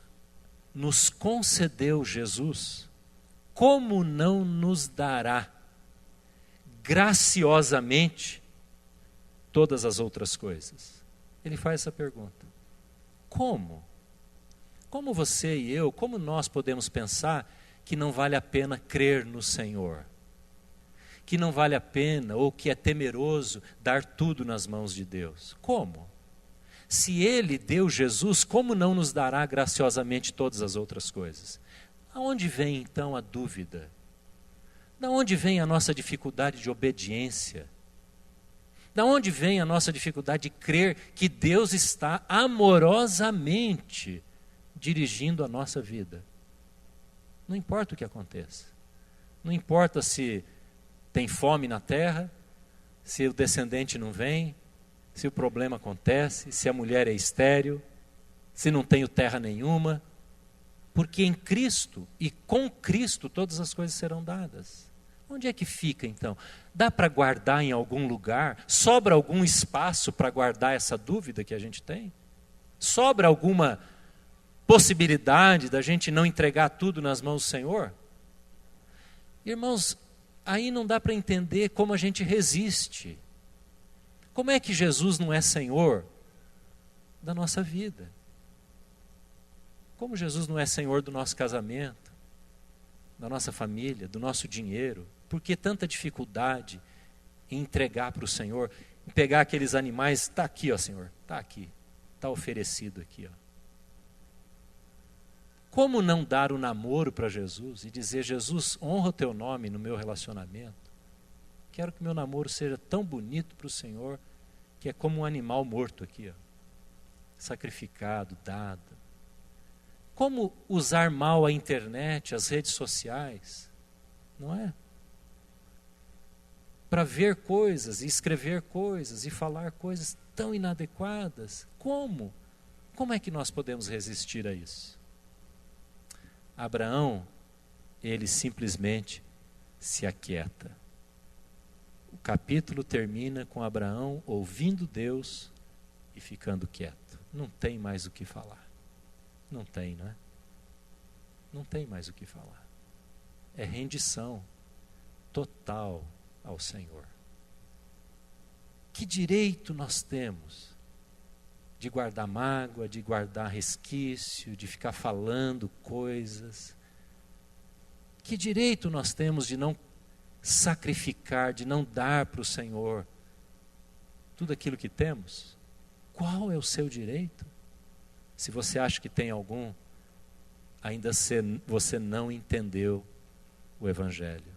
nos concedeu Jesus, como não nos dará graciosamente todas as outras coisas? Ele faz essa pergunta. Como? Como você e eu, como nós podemos pensar que não vale a pena crer no Senhor? Que não vale a pena, ou que é temeroso, dar tudo nas mãos de Deus? Como? Se Ele deu Jesus, como não nos dará graciosamente todas as outras coisas? Aonde vem então a dúvida? Da onde vem a nossa dificuldade de obediência? Da onde vem a nossa dificuldade de crer que Deus está amorosamente dirigindo a nossa vida? Não importa o que aconteça. Não importa se tem fome na terra, se o descendente não vem, se o problema acontece, se a mulher é estéril, se não tenho terra nenhuma, porque em Cristo e com Cristo todas as coisas serão dadas. Onde é que fica então? Dá para guardar em algum lugar? Sobra algum espaço para guardar essa dúvida que a gente tem? Sobra alguma possibilidade da gente não entregar tudo nas mãos do Senhor? Irmãos, aí não dá para entender como a gente resiste. Como é que Jesus não é Senhor da nossa vida? Como Jesus não é Senhor do nosso casamento, da nossa família, do nosso dinheiro? Por que tanta dificuldade em entregar para o Senhor, em pegar aqueles animais? Está aqui, ó Senhor, está aqui, está oferecido aqui, ó. Como não dar o namoro para Jesus e dizer, Jesus, honra o teu nome no meu relacionamento? Quero que meu namoro seja tão bonito para o Senhor, que é como um animal morto aqui, ó, sacrificado, dado. Como usar mal a internet, as redes sociais, não é? Para ver coisas, e escrever coisas, e falar coisas tão inadequadas. Como? Como é que nós podemos resistir a isso? Abraão, ele simplesmente se aquieta. O capítulo termina com Abraão ouvindo Deus e ficando quieto. Não tem mais o que falar. Não tem, não é? Não tem mais o que falar. É rendição total ao Senhor. Que direito nós temos de guardar mágoa, de guardar resquício, de ficar falando coisas? Que direito nós temos de não sacrificar, de não dar para o Senhor tudo aquilo que temos? Qual é o seu direito? Se você acha que tem algum, ainda você não entendeu o Evangelho.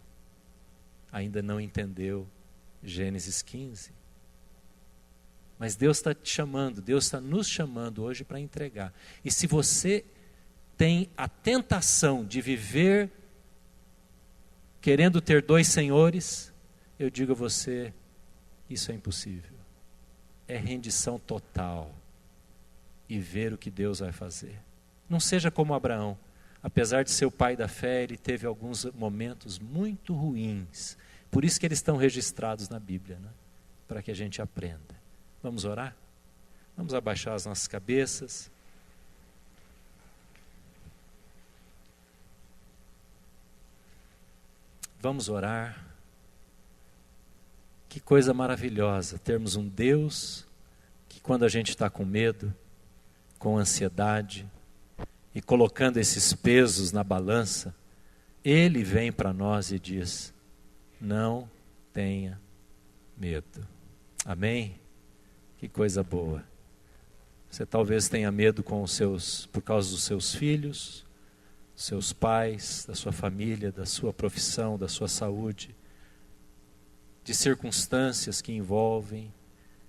Ainda não entendeu Gênesis 15. Mas Deus está te chamando, Deus está nos chamando hoje para entregar. E se você tem a tentação de viver querendo ter dois senhores, eu digo a você, isso é impossível. É rendição total e ver o que Deus vai fazer. Não seja como Abraão. Apesar de ser o pai da fé, ele teve alguns momentos muito ruins. Por isso que eles estão registrados na Bíblia, né? Para que a gente aprenda. Vamos orar? Vamos abaixar as nossas cabeças. Vamos orar. Que coisa maravilhosa termos um Deus que, quando a gente está com medo, com ansiedade e colocando esses pesos na balança, Ele vem para nós e diz: não tenha medo. Amém? Que coisa boa. Você talvez tenha medo por causa dos seus filhos, dos seus pais, da sua família, da sua profissão, da sua saúde, de circunstâncias que envolvem,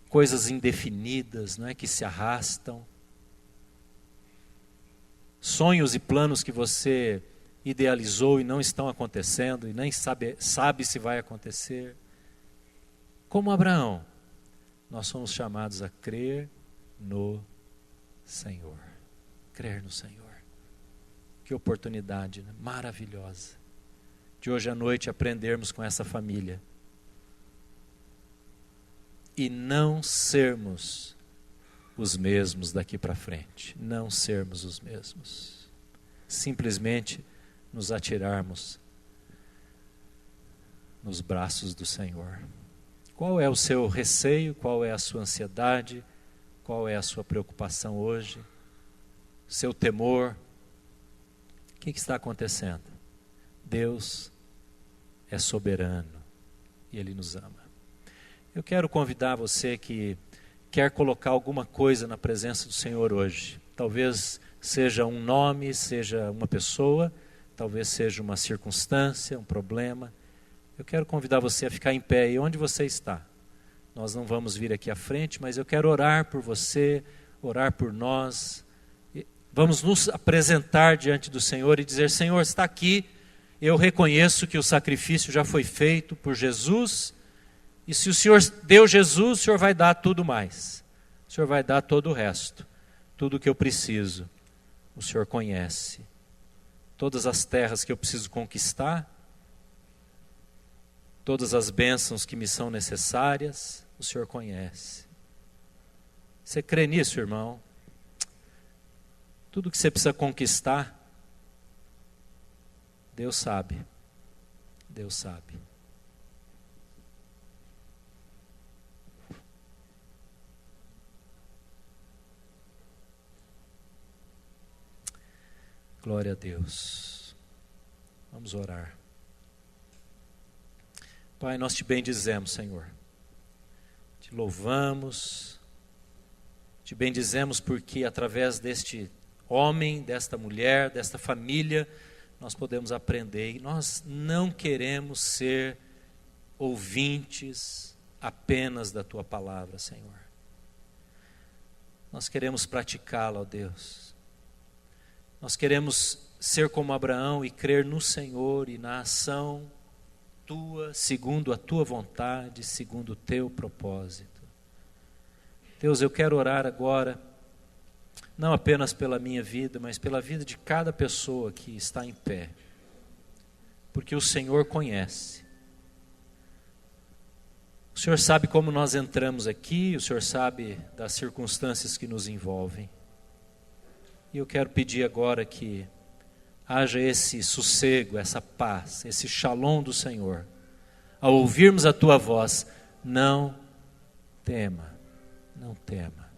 coisas indefinidas, não é, que se arrastam, sonhos e planos que você idealizou e não estão acontecendo e nem sabe se vai acontecer. Como Abraão, nós somos chamados a crer no Senhor. Crer no Senhor. Que oportunidade, né? Maravilhosa. De hoje à noite aprendermos com essa família. E não sermos os mesmos daqui para frente. Não sermos os mesmos. Simplesmente nos atirarmos nos braços do Senhor. Qual é o seu receio? Qual é a sua ansiedade? Qual é a sua preocupação hoje? Seu temor? O que está acontecendo? Deus é soberano e Ele nos ama. Eu quero convidar você que quer colocar alguma coisa na presença do Senhor hoje. Talvez seja um nome, seja uma pessoa, talvez seja uma circunstância, um problema. Eu quero convidar você a ficar em pé e onde você está. Nós não vamos vir aqui à frente, mas eu quero orar por você, orar por nós. Vamos nos apresentar diante do Senhor e dizer: Senhor, está aqui, eu reconheço que o sacrifício já foi feito por Jesus, e se o Senhor deu Jesus, o Senhor vai dar tudo mais. O Senhor vai dar todo o resto, tudo o que eu preciso. O Senhor conhece. Todas as terras que eu preciso conquistar, todas as bênçãos que me são necessárias, o Senhor conhece. Você crê nisso, irmão? Tudo que você precisa conquistar, Deus sabe. Deus sabe. Glória a Deus. Vamos orar. Pai, nós te bendizemos, Senhor. Te louvamos, te bendizemos porque através deste homem, desta mulher, desta família, nós podemos aprender. E nós não queremos ser ouvintes apenas da Tua palavra, Senhor. Nós queremos praticá-la, ó Deus. Nós queremos ser como Abraão e crer no Senhor e na ação Tua, segundo a Tua vontade, segundo o Teu propósito. Deus, eu quero orar agora, não apenas pela minha vida, mas pela vida de cada pessoa que está em pé, porque o Senhor conhece. O Senhor sabe como nós entramos aqui, o Senhor sabe das circunstâncias que nos envolvem. E eu quero pedir agora que haja esse sossego, essa paz, esse shalom do Senhor. Ao ouvirmos a Tua voz, não tema, não tema.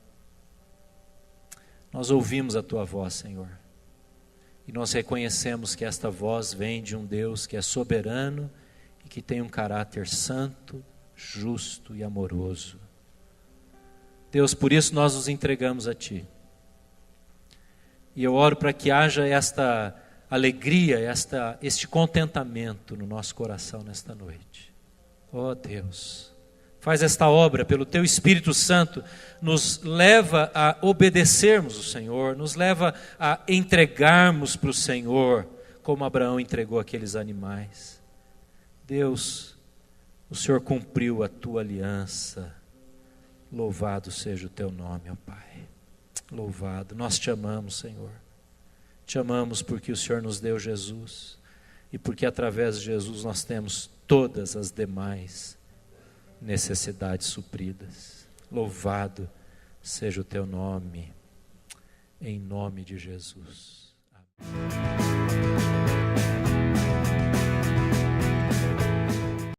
Nós ouvimos a Tua voz, Senhor. E nós reconhecemos que esta voz vem de um Deus que é soberano e que tem um caráter santo, justo e amoroso. Deus, por isso nós nos entregamos a Ti. E eu oro para que haja esta alegria, este contentamento no nosso coração nesta noite. Ó Deus, faz esta obra pelo Teu Espírito Santo, nos leva a obedecermos o Senhor, nos leva a entregarmos para o Senhor, como Abraão entregou aqueles animais. Deus, o Senhor cumpriu a Tua aliança, louvado seja o Teu nome, ó Pai. Louvado, nós Te amamos, Senhor. Te amamos porque o Senhor nos deu Jesus e porque através de Jesus nós temos todas as demais necessidades supridas. Louvado seja o Teu nome, em nome de Jesus. Amém.